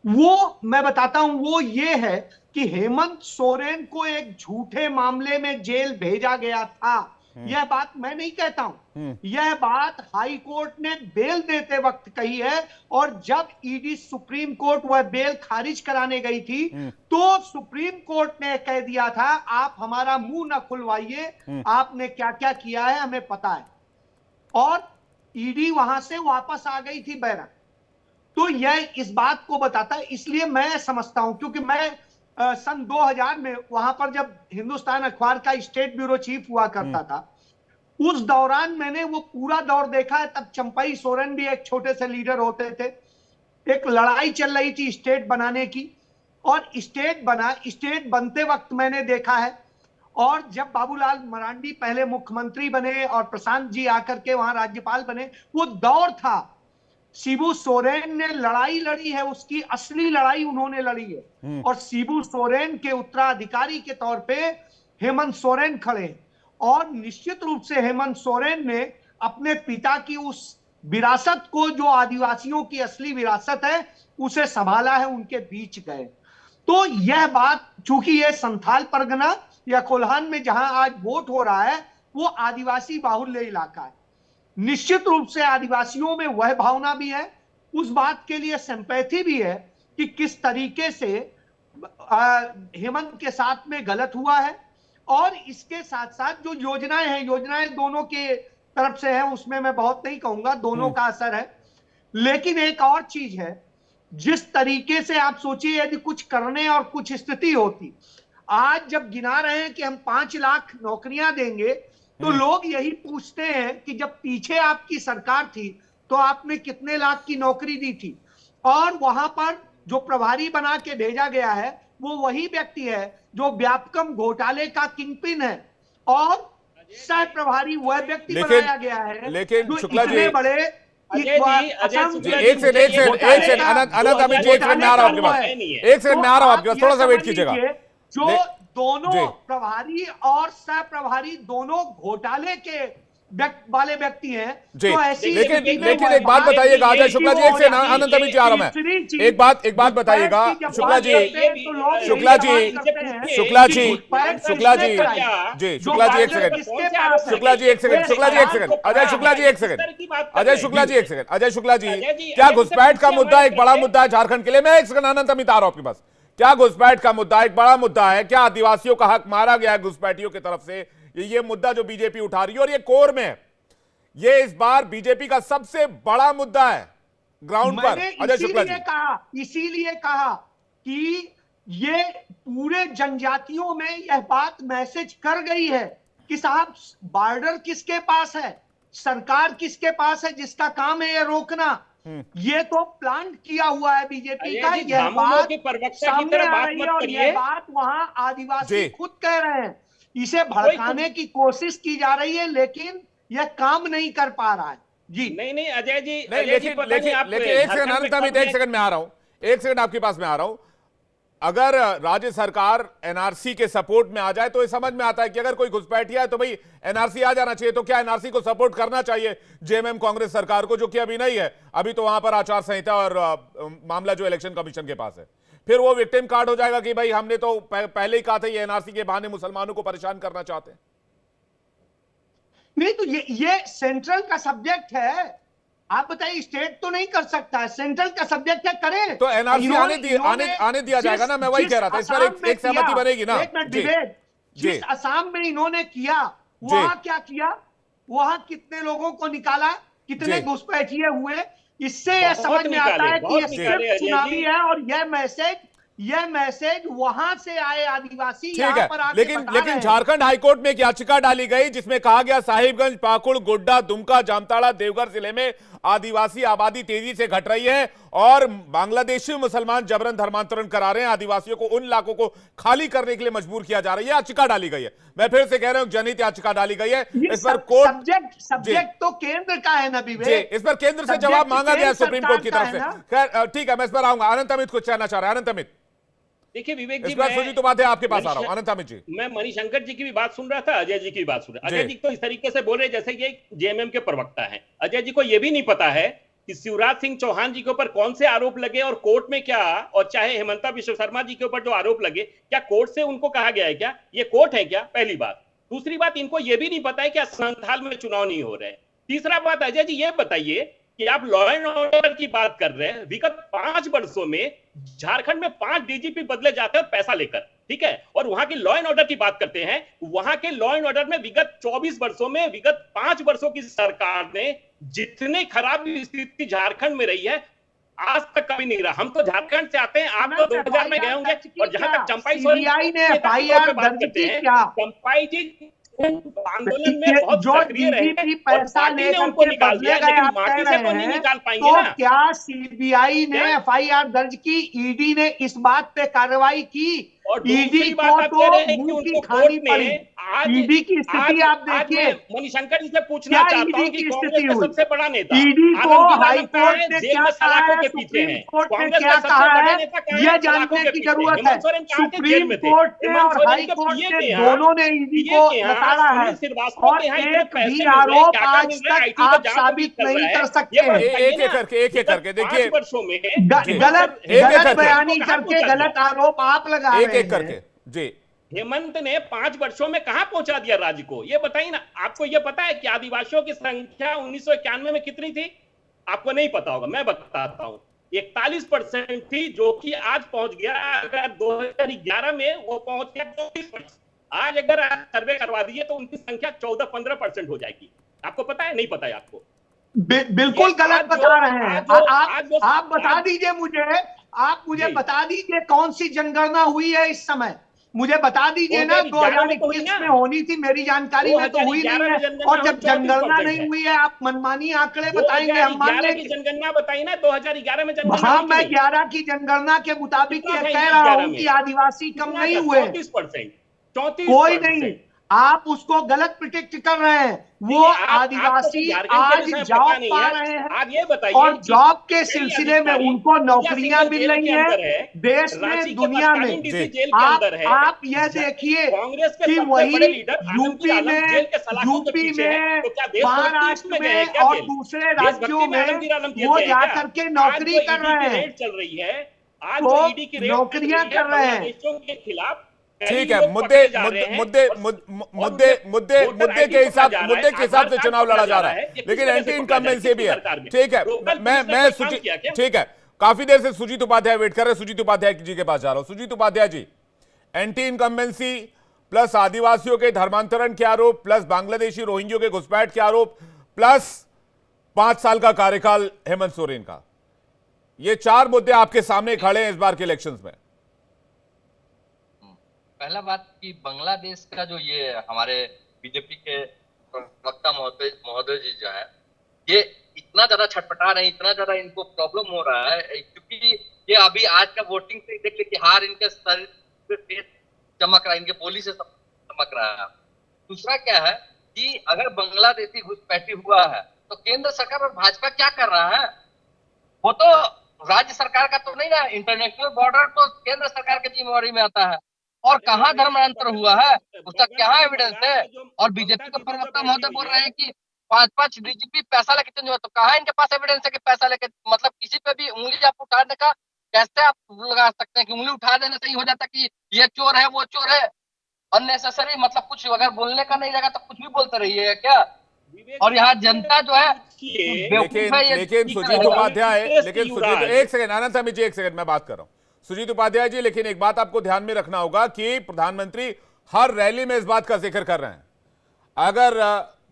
वो मैं बताता हूं, वो ये है कि हेमंत सोरेन को एक झूठे मामले में जेल भेजा गया था। यह बात मैं नहीं कहता हूं, यह बात हाई कोर्ट ने बेल देते वक्त कही है और जब ईडी सुप्रीम कोर्ट वह बेल खारिज कराने गई थी तो सुप्रीम कोर्ट ने कह दिया था आप हमारा मुंह न खुलवाइए, आपने क्या क्या किया है हमें पता है। और ईडी वहां से वापस आ गई थी बैरक। तो यह इस बात को बताता है, इसलिए मैं समझता हूं, क्योंकि मैं सन 2000 में वहां पर जब हिंदुस्तान अखबार का स्टेट ब्यूरो चीफ हुआ करता था, उस दौरान मैंने वो पूरा दौर देखा है। तब चंपई सोरेन भी एक छोटे से लीडर होते थे, एक लड़ाई चल रही थी स्टेट बनाने की और स्टेट बना। स्टेट बनते वक्त मैंने देखा है और जब बाबूलाल मरांडी पहले मुख्यमंत्री बने और प्रशांत जी आकर के वहां राज्यपाल बने, वो दौर था। शिबू सोरेन ने लड़ाई लड़ी है, उसकी असली लड़ाई उन्होंने लड़ी है और शिबू सोरेन के उत्तराधिकारी के तौर पे हेमंत सोरेन खड़े हैं। और निश्चित रूप से हेमंत सोरेन ने अपने पिता की उस विरासत को, जो आदिवासियों की असली विरासत है, उसे संभाला है, उनके बीच गए। तो यह बात, चूंकि यह संथाल परगना या कोल्हान में जहां आज वोट हो रहा है वो आदिवासी बाहुल्य इलाका है, निश्चित रूप से आदिवासियों में वह भावना भी है, उस बात के लिए सिंपैथी भी है कि किस तरीके से हेमंत के साथ में गलत हुआ है। और इसके साथ साथ जो योजनाएं हैं, योजनाएं दोनों के तरफ से हैं, उसमें मैं बहुत नहीं कहूंगा, दोनों का असर है। लेकिन एक और चीज है, जिस तरीके से आप सोचिए यदि कुछ करने और कुछ स्थिति होती, आज जब गिना रहे हैं कि हम 5 लाख नौकरियां देंगे, तो लोग यही पूछते हैं कि जब पीछे आपकी सरकार थी तो आपने कितने लाख की नौकरी दी थी। और वहां पर जो प्रभारी बना के भेजा गया है वो वही व्यक्ति है जो व्यापकम घोटाले का किंगपिन है और सह प्रभारी वह व्यक्ति बनाया गया है। लेकिन शुक्ला जी, बड़े एक सेकंड अनंत अमित जी, एक सेकंड में आ रहा हूं आपके पास, एक सेकंड में आ रहा हूं आपके पास, थोड़ा सा वेट कीजिएगा। जो दोनों प्रभारी और सह प्रभारी दोनों घोटाले के वाले व्यक्ति हैं, तो ऐसी लेकिन एक बात बताइएगा अजय शुक्ला जी, एक से अनंत अमित जी आ रहा मैं, एक बात बताइएगा शुक्ला जी एक सेकंड, शुक्ला जी एक सेकंड, अजय शुक्ला जी क्या घुसपैठ का मुद्दा एक बड़ा मुद्दा है झारखंड के लिए? मैं एक सेकंड, अनंत अमित आ रहा हूं आपके पास। क्या घुसपैठ का मुद्दा एक बड़ा मुद्दा है? क्या आदिवासियों का हक मारा गया है घुसपैठियों की तरफ से? ये मुद्दा जो बीजेपी उठा रही है और ये कोर में है, ये इस बार बीजेपी का सबसे बड़ा मुद्दा है ग्राउंड पर। अजय शुक्ला जी, इसीलिए कहा कि ये पूरे जनजातियों में यह बात मैसेज कर गई है कि साहब बॉर्डर किसके पास है, सरकार किसके पास है, जिसका काम है ये रोकना। ये तो प्लान किया हुआ है बीजेपी का। यह बात सामने आ रही है और यह बात वहां आदिवासी खुद कह रहे हैं। इसे भड़काने की कोशिश की जा रही है, लेकिन यह काम नहीं कर पा रहा है। जी नहीं अजय जी, लेकिन एक सेकंड अनंत, एक सेकंड में आ रहा हूं, एक सेकंड आपके पास में आ रहा हूं। अगर राज्य सरकार एनआरसी के सपोर्ट में आ जाए तो ये समझ में आता है कि अगर कोई घुसपैठिया है तो भाई एनआरसी आ जाना चाहिए। तो क्या एनआरसी को सपोर्ट करना चाहिए जेएमएम कांग्रेस सरकार को, जो कि अभी नहीं है? अभी तो वहां पर आचार संहिता और मामला जो इलेक्शन कमीशन के पास है। फिर वो विक्टिम कार्ड हो जाएगा कि भाई हमने तो पहले ही कहा था ये एनआरसी के बहाने मुसलमानों को परेशान करना चाहते हैं। नहीं तो ये सेंट्रल का सब्जेक्ट है। आप बताइए, स्टेट तो नहीं कर सकता है, सेंट्रल का सब्जेक्ट है, करे तो एनआरसी आने दिया जाएगा ना। मैं वही कह रहा था, इस पर एक सहमति बनेगी ना। एक मिनट विवेक, जिस असम में इन्होंने किया वहां क्या किया, वहां कितने लोगों को निकाला, कितने घुसपैठिए हुए, इससे यह समझ में आता है कि यह सिर्फ चुनावी है। और यह मैसेज वहां से आए आदिवासी ठीक है। लेकिन झारखंड हाईकोर्ट में एक याचिका डाली गई जिसमें कहा गया साहिबगंज, पाकुड़, गोड्डा, दुमका, जामताड़ा, देवघर जिले में आदिवासी आबादी तेजी से घट रही है और बांग्लादेशी मुसलमान जबरन धर्मांतरण करा रहे हैं। आदिवासियों को, उन इलाकों को खाली करने के लिए मजबूर किया जा रहा है। याचिका डाली गई है। मैं फिर से कह रहा हूं, जनहित याचिका डाली गई है। इस पर कोर्ट सब्जेक्ट तो केंद्र का है ना विवेक, इस पर केंद्र से जवाब मांगा गया सुप्रीम कोर्ट की तरफ से। ठीक है, मैं इस पर आऊंगा। अनंत अमित कुछ कहना चाह रहा है। अनंत अमित, देखिए विवेक जी, तो बात है आपके पास आ रहा हूं। अनंत अमित जी, मैं मणिशंकर जी की भी बात सुन रहा था, अजय जी की भी बात सुन रहा था। अजय जी तो इस तरीके से बोल रहे जैसे कि जेएमएम के प्रवक्ता हैं। अजय जी को यह भी नहीं पता है कि शिवराज सिंह चौहान जी के ऊपर कौन से आरोप लगे और कोर्ट में क्या, और चाहे हेमंता विश्व शर्मा जी के ऊपर जो आरोप लगे, क्या कोर्ट से उनको कहा गया है क्या? ये कोर्ट है क्या? पहली बात। दूसरी बात, इनको यह भी नहीं पता है कि संथाल में चुनाव नहीं हो रहे। तीसरा बात, अजय जी ये बताइए कि आप लॉ एंड ऑर्डर की बात कर रहे हैं। विगत 5 वर्षों में झारखंड में 5 डीजीपी बदले जाते हैं पैसा लेकर, ठीक है, और वहां की लॉ एंड ऑर्डर की बात करते हैं। वहां के लॉ एंड ऑर्डर में विगत 24 वर्षों में, विगत 5 वर्षों की सरकार ने जितने खराब स्थिति झारखंड में रही है, आज तक कभी नहीं रहा। हम तो झारखंड से आते हैं, आप तो 2000 में गए होंगे। और जहां तक चंपाई सीबीआई ने एफआईआर दर्ज की क्या? चंपाई जी आंदोलन में बहुत जो डीजीपी पैसा लेकर के बदले गए, आप कह रहे हैं, तो क्या सीबीआई ने एफआईआर दर्ज की, ईडी ने इस बात पे कार्रवाई की? ईडी को तो मुंह की खानी पड़ी। ईडी की स्थिति आप देखिए। मणिशंकर जी से पूछना चाहता हूं कि कांग्रेस का सबसे बड़ा नेता ईडी को हाईकोर्ट ने क्या कहा है, सुप्रीम कोर्ट ने क्या कहा है, यह जानने की जरूरत है। सुप्रीम कोर्ट ने और हाई कोर्ट ने दोनों ने ईडी को नकारा है और एक भी आरोप आज तक आप साबित नहीं कर सकते। एक एक करके देखिए, 5 वर्षों में गलत बयानी करके गलत आरोप आप लगा रहे हैं। एक करके जी, हेमंत ने 5 वर्षों में कहां पहुंचा दिया राज्य को, ये बताइए ना। आपको ये पता है कि आदिवासियों की संख्या 1991 में कितनी थी? आपको नहीं पता होगा, मैं बताता हूं। 41% थी, जो कि आज पहुंच गया, अगर 2011 में वो पहुंच गया 24%। आज अगर आप सर्वे करवा दीजिए तो उनकी संख्या 14-15% हो जाएगी। आपको पता है? नहीं पता है आपको? बिल्कुल गलत बता रहे हैं आप बता दीजिए मुझे, आप मुझे बता दीजिए कौन सी जनगणना हुई है इस समय, मुझे बता दीजिए ना। 2021 में होनी थी, मेरी जानकारी में तो हुई नहीं है। और जब जनगणना नहीं हुई है, आप मनमानी आंकड़े बताएंगे, हम मान लेंगे। जनगणना बताई ना 2011 में जनगणना। हाँ, मैं 11 की जनगणना के मुताबिक ये कह रहा हूँ कि आदिवासी कम नहीं हुए। 34%। कोई नहीं, आप उसको गलत प्रिडिक्ट कर रहे हैं। वो आदिवासी आज जॉब पा रहे हैं, आप ये बताइए, और जॉब के सिलसिले में उनको नौकरियां मिल रही हैं देश में, दुनिया में। आप यह देखिए कि वही यूपी में, महाराष्ट्र में और दूसरे राज्यों में वो जाकर के नौकरी कर रहे हैं, चल रही है आज नौकरियां कर रहे हैं। के खिलाफ ठीक है, मुद्दे के हिसाब से चुनाव लड़ा जा रहा है, लेकिन एंटी इनकम्बेंसी भी है। ठीक है, मैं ठीक है, काफी देर से सुजीत उपाध्याय वेट कर रहे हैं, सुजीत उपाध्याय जी के पास जा रहा हूं। Sujit Upadhyay ji, anti incumbency plus आदिवासियों के धर्मांतरण के आरोप प्लस बांग्लादेशी रोहिंग्यों के घुसपैठ के आरोप प्लस 5 साल का कार्यकाल हेमंत सोरेन का, ये 4 मुद्दे आपके सामने खड़े हैं इस बार के इलेक्शंस में। पहला बात कि बांग्लादेश का जो ये हमारे बीजेपी के प्रवक्ता महोदय जी जो है, ये इतना ज्यादा छटपटा रहे हैं, इतना ज्यादा इनको प्रॉब्लम हो रहा है, क्योंकि ये अभी आज का वोटिंग से देख लीजिए, हार इनके शरीर पे चमक रहा है, इनके बोली से चमक रहा है। दूसरा क्या है कि अगर बांग्लादेशी घुसपैठी हुआ है तो केंद्र सरकार और भाजपा क्या कर रहा है? वो तो राज्य सरकार का तो नहीं ना, इंटरनेशनल बॉर्डर तो केंद्र सरकार की जिम्मेवारी में आता है। और कहाँ धर्मांतर हुआ है उसका क्या एविडेंस है? और बीजेपी के प्रवक्ता महोदय बोल रहे हैं कि 5-5 डीजीपी पैसा लेके चेंज हुआ, तो कहाँ इनके पास एविडेंस है कि पैसा लेके, मतलब किसी पे भी उंगली आप उठाने का कैसे आप लगा सकते हैं कि उंगली उठा देने से ही हो जाता कि ये चोर है वो चोर है? अननेसेसरी, मतलब कुछ अगर बोलने का नहीं लगा तो कुछ भी बोलते रहिए क्या? और यहाँ जनता जो है लेकिन सुजीत उपाध्याय, एक सेकंड आनंद स्वामी जी, एक सेकंड मैं बात कर रहा हूं सुजीत उपाध्याय जी, लेकिन एक बात आपको ध्यान में रखना होगा कि प्रधानमंत्री हर रैली में इस बात का जिक्र कर रहे हैं। अगर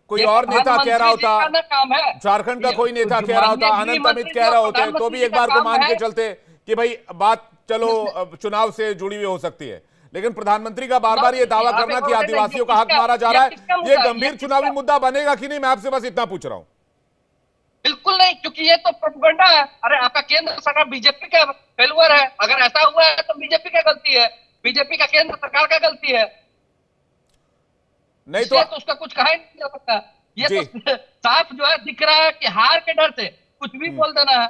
कोई और नेता कह रहा होता, झारखंड का कोई नेता कह रहा होता, आनंद अमित कह रहा होते, तो भी एक बार को मान के चलते कि भाई बात चलो चुनाव से जुड़ी हुई हो सकती है, लेकिन प्रधानमंत्री का बार बार ये दावा करना कि आदिवासियों का हक मारा जा रहा है, ये गंभीर चुनावी मुद्दा बनेगा कि नहीं, मैं आपसे बस इतना पूछ रहा हूं। बिल्कुल नहीं, क्योंकि ये तो प्रोपेगेंडा है। अरे आपका केंद्र सरकार बीजेपी का फेलुअर है, अगर ऐसा हुआ है तो बीजेपी का गलती है, बीजेपी का केंद्र सरकार का गलती है, नहीं तो उसका कुछ कहा ही नहीं जा सकता। ये तो साफ जो है दिख रहा है कि हार के डर से कुछ भी बोल देना है,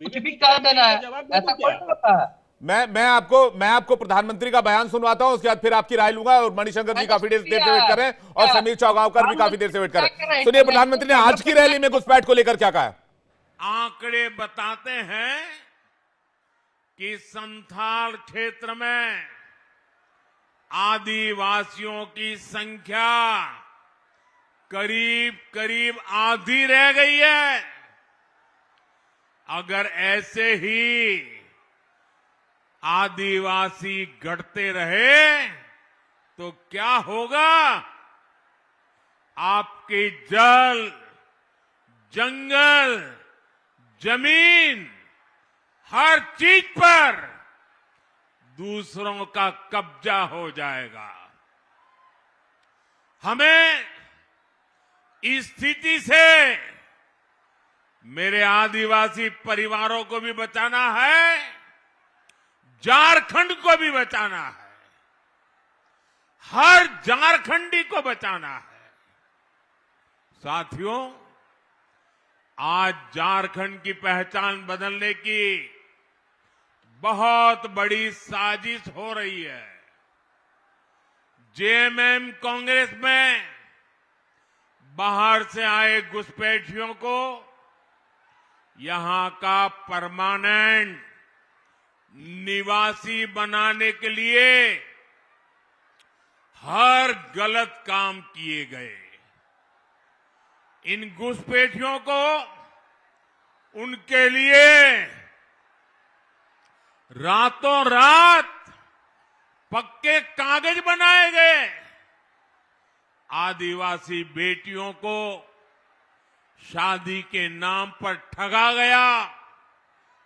कुछ भी कह देना है, ऐसा कोई नहीं होता है। मैं आपको प्रधानमंत्री का बयान सुनवाता हूं, उसके बाद फिर आपकी राय लूंगा। और मणिशंकर जी काफी देर से वेट कर रहे हैं और समीर चौगांवकर भी काफी देर से वेट कर रहे हैं। सुनिए प्रधानमंत्री ने आज की रैली में घुसपैठ को लेकर क्या कहा। आंकड़े बताते हैं कि संथाल क्षेत्र में आदिवासियों की संख्या करीब करीब आधी रह गई है। अगर ऐसे ही आदिवासी घटते रहे तो क्या होगा? आपके जल, जंगल, जमीन, हर चीज पर दूसरों का कब्जा हो जाएगा। हमें इस स्थिति से मेरे आदिवासी परिवारों को भी बचाना है, झारखंड को भी बचाना है, हर झारखंडी को बचाना है। साथियों, आज झारखंड की पहचान बदलने की बहुत बड़ी साजिश हो रही है। जेएमएम कांग्रेस में बाहर से आए घुसपैठियों को यहां का परमानेंट निवासी बनाने के लिए हर गलत काम किए गए। इन घुसपैठियों को उनके लिए रातों रात पक्के कागज बनाए गए। आदिवासी बेटियों को शादी के नाम पर ठगा गया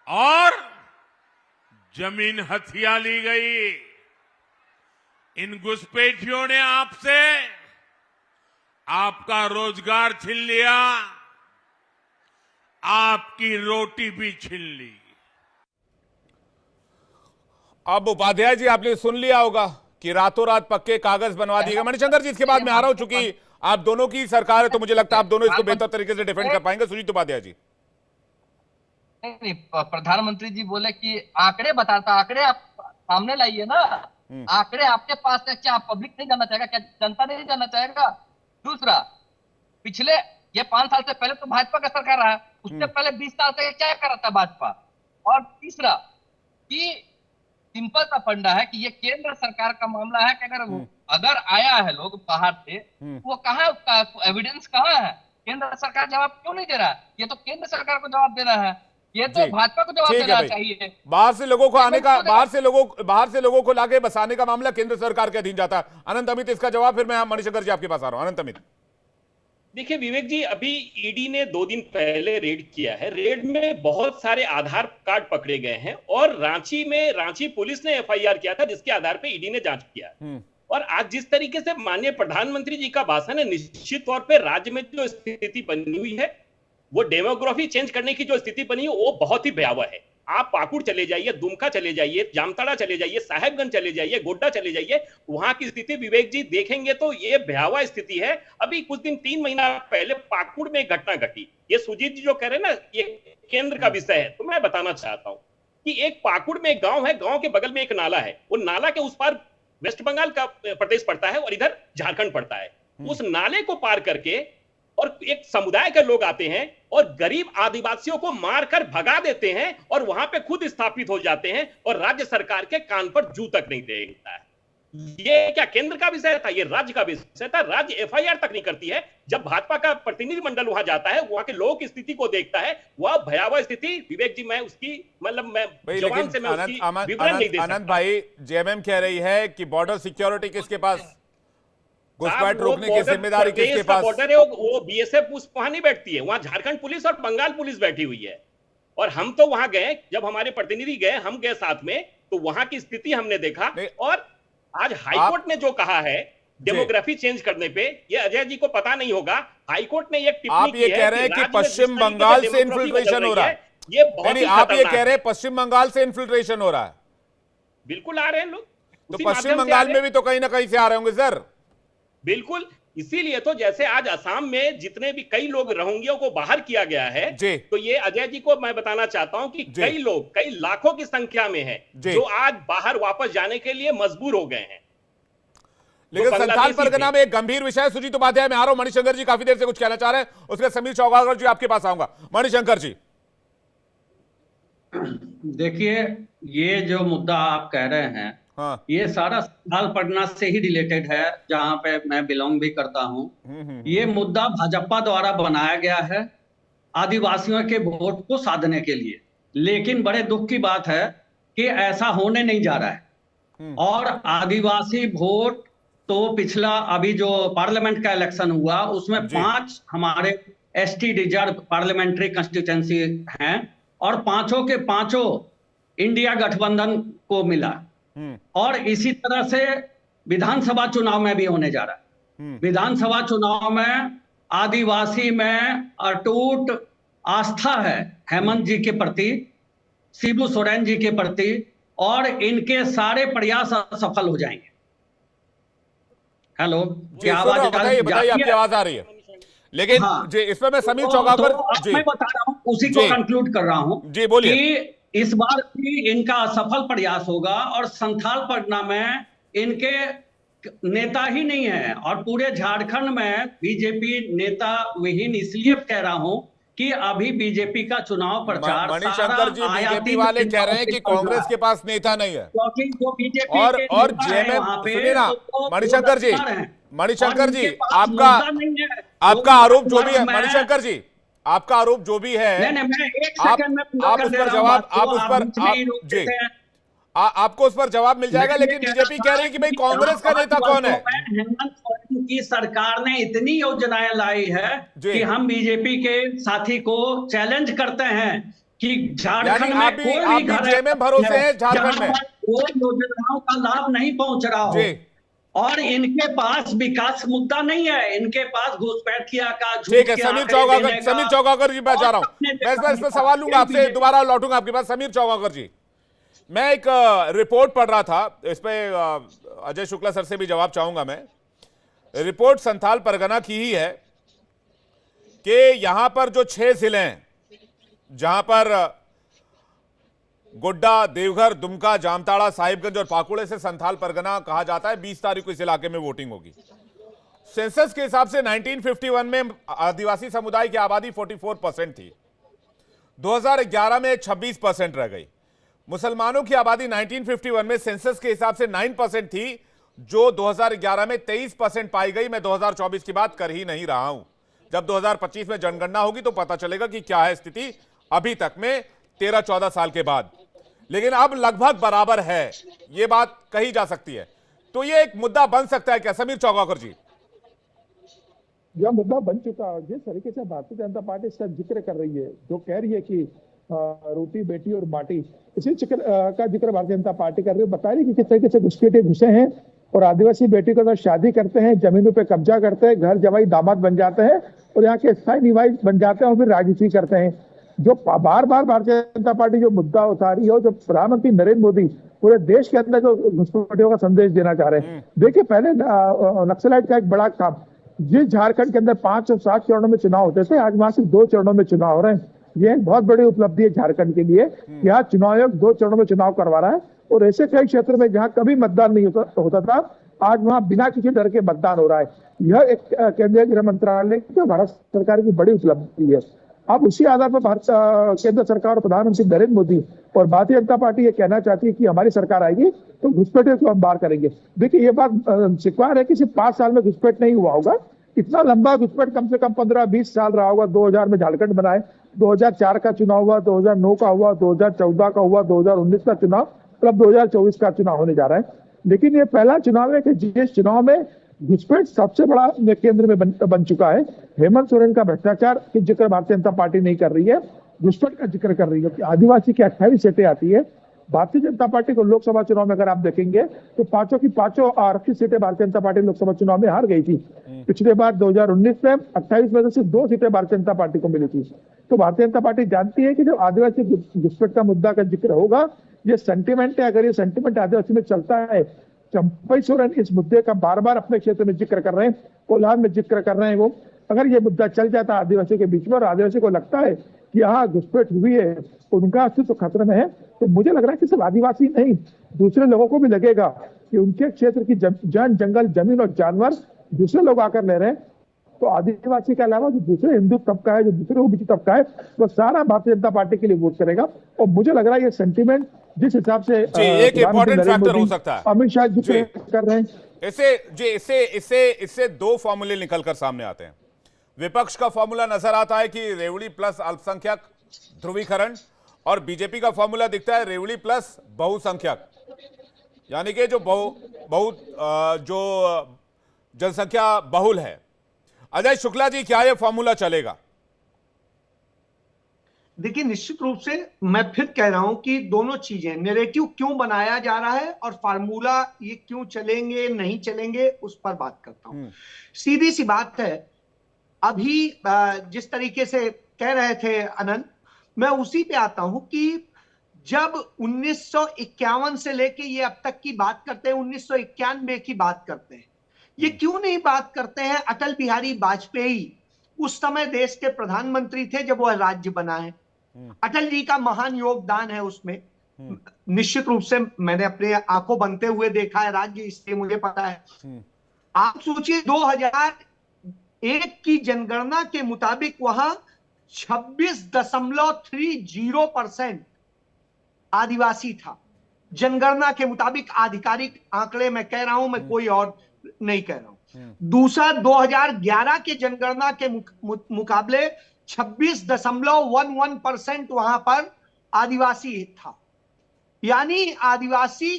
और जमीन हथिया ली गई। इन घुसपैठियों ने आपसे आपका रोजगार छीन लिया, आपकी रोटी भी छीन ली। अब उपाध्याय जी, आपने सुन लिया होगा कि रातों रात पक्के कागज बनवा दिए गए। मणिशंकर जी, इसके बाद मैं आ रहा हूं, चूंकि आप दोनों की सरकार है तो मुझे लगता है आप दोनों इसको बेहतर तरीके से डिफेंड कर पाएंगे। सुजीत उपाध्याय जी। नहीं, प्रधानमंत्री जी बोले कि आंकड़े बताता, आंकड़े आप सामने लाइए ना। आंकड़े आपके पास है, क्या पब्लिक नहीं जानना चाहेगा? क्या जनता नहीं जानना चाहेगा? दूसरा, पिछले ये 5 साल से पहले तो भाजपा का सरकार रहा, उससे पहले 20 साल से क्या कर रहा था भाजपा? और तीसरा कि सिंपल सा फंडा है कि ये केंद्र सरकार का मामला है कि अगर आया है लोग बाहर से, वो कहाँ, उसका एविडेंस कहाँ है? केंद्र सरकार जवाब क्यों नहीं दे रहा है? ये तो केंद्र सरकार को जवाब देना है ये तो भाजपा को जवाब देना चाहिए। बाहर से लोगों को आने का, बाहर से लोगों को लाके बसाने का मामला केंद्र सरकार के अधीन जाता है। अनंत अमित इसका जवाब, फिर मैं मणिशंकर जी आपके पास आ रहा हूं। अनंत अमित। देखिए विवेक जी, अभी ईडी ने 2 दिन पहले रेड किया है। रेड में बहुत सारे आधार कार्ड पकड़े गए हैं और रांची पुलिस ने एफआईआर किया था, जिसके आधार पे ईडी ने जांच किया। और आज जिस तरीके से माननीय प्रधानमंत्री जी का भाषण है, निश्चित तौर पे राज्य में जो स्थिति बनी हुई है, वो डेमोग्राफी चेंज करने की जो स्थिति बनी है, वो बहुत ही भयावह है। आप पाकुड़ चले जाइए, दुमका चले जाइए, जामताड़ा चले जाइए, साहेबगंज चले जाइए, गोड्डा चले जाइए, वहां की स्थिति विवेक जी देखेंगे तो ये भयावह स्थिति है। अभी कुछ दिन 3 महीना पहले पाकुड़ में एक घटना घटी। ये सुजीत जी जो कह रहे हैं ना, ये केंद्र का विषय है, तो मैं बताना चाहता हूं कि एक पाकुड़ में एक गांव है, गांव के बगल में एक नाला है। वो नाला के उस पार वेस्ट बंगाल का प्रदेश पड़ता है और इधर झारखंड पड़ता है। उस नाले को पार करके और एक समुदाय के लोग आते हैं और गरीब आदिवासियों को मारकर भगा देते हैं और वहां पे खुद स्थापित हो जाते हैं और राज्य सरकार के कान पर जू तक नहीं देता है। ये क्या केंद्र का विषय था? ये राज्य का विषय था। राज्य एफआईआर तक नहीं करती है। जब भाजपा का प्रतिनिधिमंडल वहां जाता है, वहां के लोगों की स्थिति को देखता है, वह भयावह स्थिति विवेक जी, मैं उसकी मतलब मैं जवान से मैं उसकी विवरण नहीं दे सकता। आनंद भाई, जेएमएम कह रही है कि बॉर्डर सिक्योरिटी किसके पास, घुसपैठ रोकने की जिम्मेदारी किसके पास? बॉर्डर है वो बीएसएफ वहां नहीं बैठती है, वहां झारखंड पुलिस और बंगाल पुलिस बैठी हुई है। और हम तो वहां गए, जब हमारे प्रतिनिधि गए, हम गए साथ में, तो वहां की स्थिति हमने देखा। और आज हाईकोर्ट ने जो कहा है डेमोग्राफी चेंज करने पे, ये अजय जी को पता नहीं होगा, हाईकोर्ट ने एक टिप्पणी की है। आप ये कह रहे हैं कि पश्चिम बंगाल से इन्फिल्ट्रेशन हो रहा है, ये बहुत, आप ये कह रहे हैं पश्चिम बंगाल से इन्फिल्ट्रेशन हो रहा है? बिल्कुल आ रहे हैं लोग, तो पश्चिम बंगाल में भी तो कहीं ना कहीं से आ रहे होंगे सर। बिल्कुल, इसीलिए तो जैसे आज असम में जितने भी कई लोग रोहिंग्या को बाहर किया गया है, तो ये अजय जी को मैं बताना चाहता हूं कि कई लोग, कई लाखों की संख्या में है जो आज बाहर वापस जाने के लिए मजबूर हो गए हैं। लेकिन संथाल परगना में एक गंभीर विषय है। सुजीत उपाध्याय, मैं आ रहा हूं। मणिशंकर जी काफी देर से कुछ कहना चाह रहे हैं, उसके समीर चौगाकर जी आपके पास आऊंगा। मणिशंकर जी, देखिए ये जो मुद्दा आप कह रहे हैं, हाँ। ये सारा संथाल परगना से ही रिलेटेड है, जहां पे मैं बिलोंग भी करता हूं। ये मुद्दा भाजपा द्वारा बनाया गया है आदिवासियों के वोट को साधने के लिए, लेकिन बड़े दुख की बात है कि ऐसा होने नहीं जा रहा है। और आदिवासी वोट तो पिछला अभी जो पार्लियामेंट का इलेक्शन हुआ, उसमें 5 हमारे एसटी रिजर्व पार्लियामेंट्री कंस्टिट्यूएंसी हैं और 5 के 5 इंडिया गठबंधन को मिला। और इसी तरह से विधानसभा चुनाव में भी होने जा रहा है। विधानसभा चुनाव में आदिवासी में अटूट आस्था है हेमंत जी के प्रति, शिबू सोरेन जी के प्रति, और इनके सारे प्रयास असफल हो जाएंगे। हेलो, क्या आवाज बताइए, आपकी आवाज आ रही है, लेकिन हाँ, जी इसमें मैं समीर चौगाकर जी मैं बता रहा हूं, उसी को कंक्लूड कर रहा हूं जी, बोलिए। इस बार भी इनका असफल प्रयास होगा और संथाल परगना में इनके नेता ही नहीं है और पूरे झारखंड में बीजेपी नेता विहीन। इसलिए कह रहा हूं कि अभी बीजेपी का चुनाव प्रचार, मणिशंकर जी बीजेपी वाले कह रहे हैं कि कांग्रेस के पास नेता नहीं है, क्योंकि जो बीजेपी और जेएमएम, सुनिए ना मणिशंकर जी आपका आरोप जो भी है, मणिशंकर जी आपका आरोप जो भी है, आप उस पर जवाब, आप उस पर जी आपको उस पर जवाब मिल जाएगा। लेकिन बीजेपी कह रही है कि भाई कांग्रेस का नेता कौन है? हेमंत सोरेन की सरकार ने इतनी योजनाएं लाई है कि हम बीजेपी के साथी को चैलेंज करते हैं कि झारखंड में कोई भी घर में भरोसे है, झारखंड में कोई योजनाओं का लाभ नहीं पहुंच रहा हो और इनके पास विकास मुद्दा नहीं है, इनके पास घुसपैठिया का, ठीक है। समीर चौगाकर जी, मैं जा रहा हूं, मैं इस पर सवाल लूंगा आपसे, दोबारा लौटूंगा आपके पास। समीर चौगाकर जी, मैं एक रिपोर्ट पढ़ रहा था, इस पे अजय शुक्ला सर से भी जवाब चाहूंगा मैं। रिपोर्ट संथाल परगना की ही है कि यहां पर जो 6 जिले हैं, जहां पर गोड्डा, देवघर, दुमका, जामताड़ा, साहिबगंज और पाकुड़ से संथाल परगना कहा जाता है, 20 तारीख को इस इलाके में वोटिंग होगी। सेंसस के हिसाब से 1951 में आदिवासी समुदाय की आबादी 44% थी, 2011 में 26% रह गई। मुसलमानों की आबादी 1951 में सेंसस के हिसाब से 9% थी, जो 2011 में 23% पाई गई। मैं 2024 की बात कर ही नहीं रहा हूं, जब 2025 में जनगणना होगी तो पता चलेगा कि क्या है स्थिति। अभी तक में 13-14 साल के बाद, लेकिन अब लगभग बराबर है, ये बात कही जा सकती है। तो ये एक मुद्दा बन सकता है क्या समीर चौगाकर जी? यह मुद्दा बन चुका है। जिस तरीके से भारतीय जनता पार्टी इसका जिक्र कर रही है, जो कह रही है कि रोटी बेटी और माटी, इसी का जिक्र भारतीय जनता पार्टी कर रही है। बता रही कि किस तरीके से घुसपैठे घुसे हैं और आदिवासी बेटी को शादी करते हैं, जमीनों पे कब्जा करते हैं, घर जवाई दामाद बन जाते हैं और यहाँ के स्थायी निवासी बन जाते हैं और फिर राजनीति करते हैं। जो बार बार भारतीय जनता पार्टी जो मुद्दा उठा रही है, जो प्रधानमंत्री नरेंद्र मोदी पूरे देश के अंदर जो घुसपैठियों का संदेश देना चाह रहे हैं। देखिए, पहले नक्सलाइट का एक बड़ा काम, जिस झारखंड के अंदर 5 और 7 चरणों में चुनाव होते थे, आज वहां सिर्फ 2 चरणों में चुनाव हो रहे हैं। यह एक बहुत बड़ी उपलब्धि है झारखंड के लिए। यहाँ चुनाव आयोग 2 चरणों में चुनाव करवा रहा है और ऐसे कई क्षेत्र में जहां कभी मतदान नहीं होता था, आज वहां बिना किसी डर के मतदान हो रहा है। यह एक केंद्रीय गृह मंत्रालय की, भारत सरकार की बड़ी उपलब्धि है। अब उसी आधार पर भारत केंद्र सरकार और प्रधानमंत्री नरेंद्र मोदी और भारतीय जनता पार्टी ये कहना चाहती है कि हमारी सरकार आएगी तो घुसपैठे को हम बाहर करेंगे। देखिए, ये बात स्वीकार है कि सिर्फ 5 साल में घुसपैठ नहीं हुआ होगा, इतना लंबा घुसपैठ कम से कम 15-20 साल रहा होगा। 2000 में झारखंड बनाए, 2004 का चुनाव हुआ, 2009 का हुआ, 2014 का हुआ, 2019 का चुनाव, मतलब 2024 का चुनाव होने जा रहा है। लेकिन ये पहला चुनाव है कि जिस चुनाव में घुसपैठ सबसे बड़ा केंद्र में बन चुका है। हेमंत सोरेन का भ्रष्टाचार की जिक्र भारतीय जनता पार्टी नहीं कर रही है, घुसपैठ का जिक्र कर रही है। आदिवासी की 28 सीटें आती है भारतीय जनता पार्टी को। लोकसभा चुनाव में अगर आप देखेंगे तो 5 की 5 आरक्षित सीटें भारतीय जनता पार्टी लोकसभा चुनाव में हार गई थी। पिछले बार 2019 में 28 में से सिर्फ 2 सीटें भारतीय जनता पार्टी को मिली थी। तो भारतीय जनता पार्टी जानती है कि जब आदिवासी घुसपैठ का मुद्दा का जिक्र होगा, ये सेंटिमेंट है, अगर ये सेंटिमेंट आदिवासी में चलता है, चंपई सोरेन इस मुद्दे का बार बार अपने क्षेत्र में जिक्र कर रहे हैं, कोल्हान में जिक्र कर रहे हैं, वो अगर ये मुद्दा चल जाता है आदिवासी के बीच में और आदिवासी को लगता है कि यहाँ घुसपैठ हुई है, उनका अस्तित्व खतरे में है, तो मुझे लग रहा है कि सिर्फ आदिवासी नहीं, दूसरे लोगों को भी लगेगा कि उनके क्षेत्र की जंगल, जमीन और जानवर दूसरे लोग आकर ले रहे हैं। तो आदिवासी के अलावा जो दूसरे हिंदू तबका है, जो दूसरे ओबीसी तबका है, वो सारा भारतीय जनता पार्टी के लिए वोट करेगा। और मुझे लग रहा है ये सेंटिमेंट जिस हिसाब से एक इंपॉर्टेंट फैक्टर हो सकता है, अमित शाह जिक्र कर रहे हैं। इससे 2 फॉर्मूले निकलकर सामने आते हैं। विपक्ष का फॉर्मूला नजर आता है कि रेवड़ी प्लस अल्पसंख्यक ध्रुवीकरण, और बीजेपी का फॉर्मूला दिखता है रेवड़ी प्लस बहुसंख्यक, यानी कि जो जो जनसंख्या बहुल है। अजय शुक्ला जी, क्या यह फॉर्मूला चलेगा? देखिए, निश्चित रूप से मैं फिर कह रहा हूं कि दोनों चीजें, नैरेटिव क्यों बनाया जा रहा है और फार्मूला ये क्यों चलेंगे नहीं चलेंगे, उस पर बात करता हूं। सीधी सी बात है, अभी जिस तरीके से कह रहे थे अनंत, मैं उसी पे आता हूं कि जब 1951 से लेके ये अब तक की बात करते हैं, 1991 की बात करते हैं, ये क्यों नहीं बात करते हैं अटल बिहारी वाजपेयी उस समय देश के प्रधानमंत्री थे जब वह राज्य बना है। अटल जी का महान योगदान है उसमें। निश्चित रूप से मैंने अपने आंखों बनते हुए देखा है राज्य, इसलिए मुझे पता है। आप सोचिए, 2001 की जनगणना के मुताबिक वहां 26.30% आदिवासी था। जनगणना के मुताबिक, आधिकारिक आंकड़े मैं कह रहा हूं, मैं कोई और नहीं कह रहा हूं। दूसरा, 2011 के जनगणना के मुकाबले 26.11% वहां पर आदिवासी था। यानी आदिवासी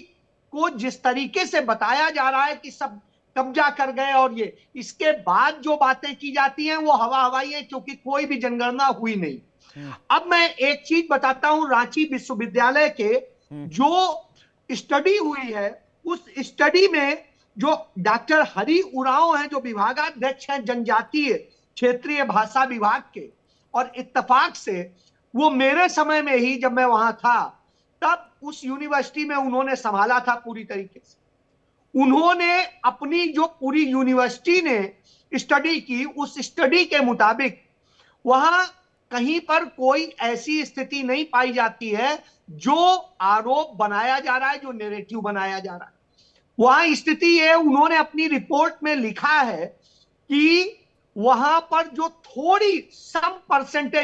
को जिस तरीके से बताया जा रहा है कि सब कब्जा कर गए, और ये इसके बाद जो बातें की जाती हैं वो हवा हवाई है, क्योंकि कोई भी जनगणना हुई नहीं। अब मैं एक चीज बताता हूं, रांची विश्वविद्यालय के जो स्टडी हुई है, उस स्टडी में जो डॉक्टर हरि उरांव हैं, जो विभागाध्यक्ष हैं जनजातीय क्षेत्रीय भाषा विभाग के, और इत्तेफाक से वो मेरे समय में ही, जब मैं वहां था, तब उस यूनिवर्सिटी में उन्होंने संभाला था पूरी तरीके से। उन्होंने अपनी जो पूरी यूनिवर्सिटी ने स्टडी की, उस स्टडी के मुताबिक वहां कहीं पर कोई ऐसी स्थिति नहीं पाई जाती है जो आरोप बनाया जा रहा है, जो नैरेटिव बनाया जा रहा है। वहां स्थिति है, उन्होंने अपनी रिपोर्ट में लिखा है कि वहां पर जो थोड़ी सम परसेंट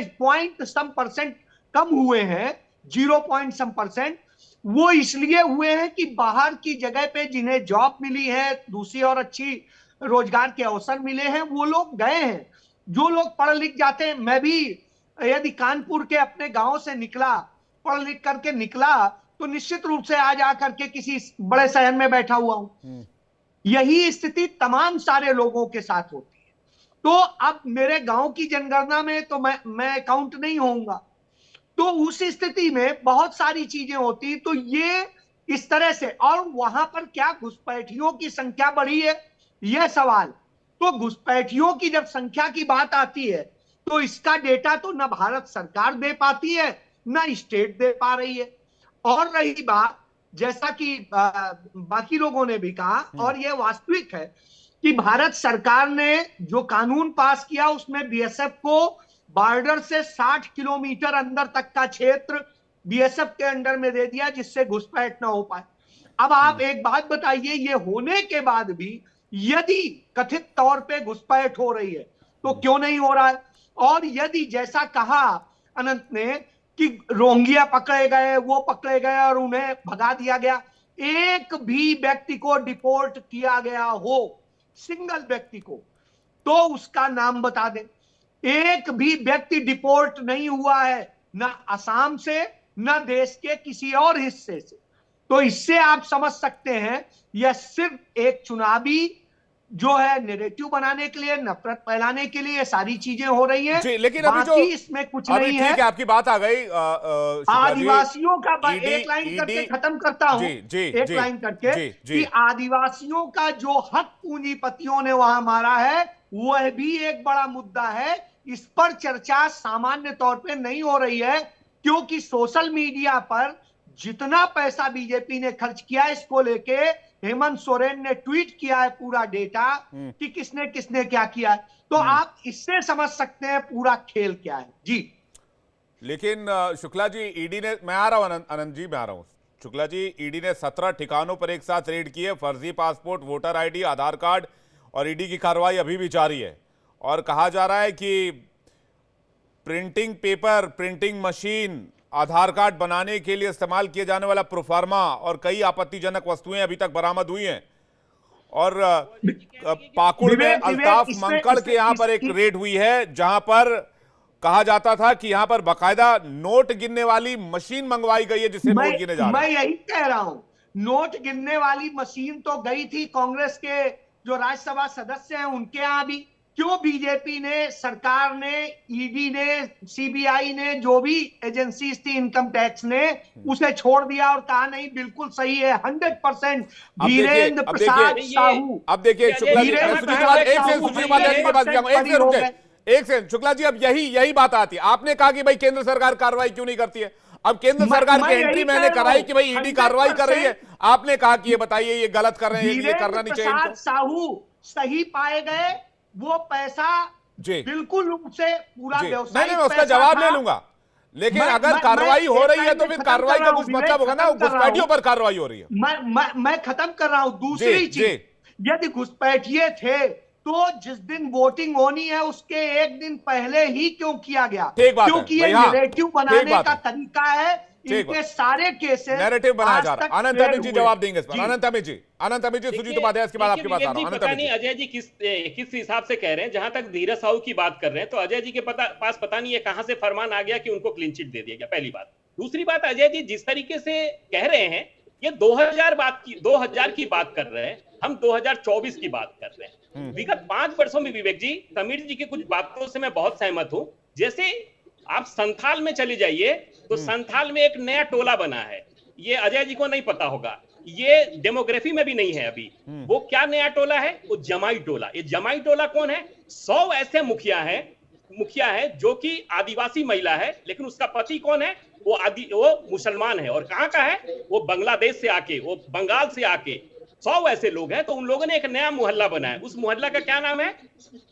कम हुए हैं, 0.some%, वो इसलिए हुए हैं कि बाहर की जगह पे जिन्हें जॉब मिली है, दूसरी और अच्छी रोजगार के अवसर मिले हैं, वो लोग गए हैं। जो लोग पढ़ लिख जाते हैं, मैं भी यदि कानपुर के अपने गांव से निकला पढ़ लिख करके निकला तो निश्चित रूप से आज आकर के किसी बड़े शहर में बैठा हुआ हूं। यही स्थिति तमाम सारे लोगों के साथ होती है। तो अब मेरे गांव की जनगणना में तो मैं काउंट नहीं होऊंगा, तो उस स्थिति में बहुत सारी चीजें होती, तो ये इस तरह से, और वहां पर क्या घुसपैठियों की संख्या बढ़ी है, यह सवाल। तो घुसपैठियों की जब संख्या की बात आती है तो इसका डेटा तो न भारत सरकार दे पाती है न स्टेट दे पा रही है। और रही बात, जैसा कि बाकी लोगों ने भी कहा, और यह वास्तविक है कि भारत सरकार ने जो कानून पास किया उसमें बीएसएफ को बॉर्डर से 60 किलोमीटर अंदर तक का क्षेत्र बीएसएफ के अंडर में दे दिया, जिससे घुसपैठ ना हो पाए। अब आप एक बात बताइए, ये होने के बाद भी यदि कथित तौर पे घुसपैठ हो रही है तो क्यों नहीं हो रहा है? और यदि जैसा कहा अनंत ने कि रोहिंग्या पकड़े गए, वो पकड़े गए और उन्हें भगा दिया गया, एक भी व्यक्ति को डिपोर्ट किया गया हो, सिंगल व्यक्ति को, तो उसका नाम बता दें। एक भी व्यक्ति डिपोर्ट नहीं हुआ है, ना असम से न देश के किसी और हिस्से से। तो इससे आप समझ सकते हैं यह सिर्फ एक चुनावी जो है नैरेटिव बनाने के लिए, नफरत फैलाने के लिए सारी चीजें हो रही हैं। जी, लेकिन अभी जो इसमें कुछ नहीं है। ठीक है, आपकी बात आ गई। आदिवासियों का एक लाइन करके खत्म करता हूं, एक लाइन करके कि आदिवासियों का जो हक पूंजीपतियों ने वहां मारा है वह भी एक बड़ा मुद्दा है। इस पर चर्चा सामान्य तौर पे नहीं हो रही है, क्योंकि सोशल मीडिया पर जितना पैसा बीजेपी ने खर्च किया इसको लेके हेमंत सोरेन ने ट्वीट किया है पूरा डेटा कि किसने किसने क्या किया है। तो आप इससे समझ सकते हैं पूरा खेल क्या है। जी, लेकिन शुक्ला जी, ईडी ने, मैं आ रहा हूं आनंद जी, मैं आ रहा हूं। शुक्ला जी, ईडी ने 17 ठिकानों पर एक साथ रेड किए, फर्जी पासपोर्ट, वोटर आईडी, आधार कार्ड, और ईडी की कार्रवाई अभी भी जारी है। और कहा जा रहा है कि प्रिंटिंग पेपर, प्रिंटिंग मशीन, आधार कार्ड बनाने के लिए इस्तेमाल किए जाने वाला प्रोफार्मा और कई आपत्तिजनक वस्तुएं अभी तक बरामद हुई हैं। और पाकुड़ में अल्ताफ मंकड़ के यहां पर एक रेड हुई है, जहां पर कहा जाता था कि यहां पर बाकायदा नोट गिनने वाली मशीन मंगवाई गई है जिससे नोट गिने जा रहे हैं। मैं यही कह रहा हूं, नोट गिनने वाली मशीन तो गई थी कांग्रेस के जो राज्यसभा सदस्य हैं उनके यहां भी। क्यों बीजेपी ने, सरकार ने, ईडी ने, सीबीआई ने, जो भी एजेंसीज थी, इनकम टैक्स ने, उसे छोड़ दिया और कहा नहीं बिल्कुल सही है, 100%। वीरेंद्र प्रसाद साहू, अब देखिए शुक्ला जी, एक सेकंड शुक्ला जी, अब यही बात आती है। आपने कहा कि भाई केंद्र सरकार कार्रवाई क्यों नहीं करती है। अब केंद्र सरकार की एंट्री मैंने कराई कि भाई ईडी कार्रवाई कर रही है, आपने कहा कि ये बताइए ये गलत कर रहे हैं, ये करना नहीं चाहिए। प्रसाद साहू सही पाए गए, वो पैसा बिल्कुल रूप से पूरा व्यवसाय, नहीं, मैं उसका जवाब ले लूंगा, लेकिन अगर कार्रवाई हो रही है तो फिर कार्रवाई का कुछ मतलब होगा ना, घुसपैठियों पर कार्रवाई हो रही है। मैं खत्म कर रहा हूं। दूसरी चीज, यदि घुसपैठिए थे तो जिस दिन वोटिंग होनी है उसके एक दिन पहले ही क्यों किया गया? क्योंकि ये नैरेटिव बनाने का तरीका है। इनके सारे केसेस नैरेटिव बनाया जा रहा है। अनंत अमित जी जवाब देंगे इस पर। अनंत अमित जी, सुजीत उपाध्याय, इसके बाद आपकी बात आ रहा हूं। पता नहीं अजय जी किस हिसाब से कह रहे हैं। जहां तक धीरज साहू की बात कर रहे हैं तो अजय जी के पास पता नहीं है कहां से फरमान आ गया कि उनको क्लीन चिट दे दिया गया, पहली बात। दूसरी बात, अजय जी जिस तरीके से कह रहे हैं ये 2000 की बात कर रहे हैं, हम 2024 की बात कर रहे हैं। विगत 5 वर्षों में विवेक जी, समीर जी की कुछ बातों से मैं बहुत सहमत हूं। जैसे आप संथाल में चले जाइए तो संथाल में एक नया टोला बना है, ये अजय जी को नहीं पता होगा, ये डेमोग्राफी में भी नहीं है अभी। वो क्या नया टोला है? वो जमाई टोला। ये जमाई टोला कौन है? 100 ऐसे मुखिया है जो कि आदिवासी महिला है, लेकिन उसका पति कौन है? वो मुसलमान है। और कहां का है? वो बांग्लादेश से आके, वो बंगाल से आके 100 ऐसे लोग हैं। तो उन लोगों ने एक नया मोहल्ला बनाया, उस मोहल्ला का क्या नाम है?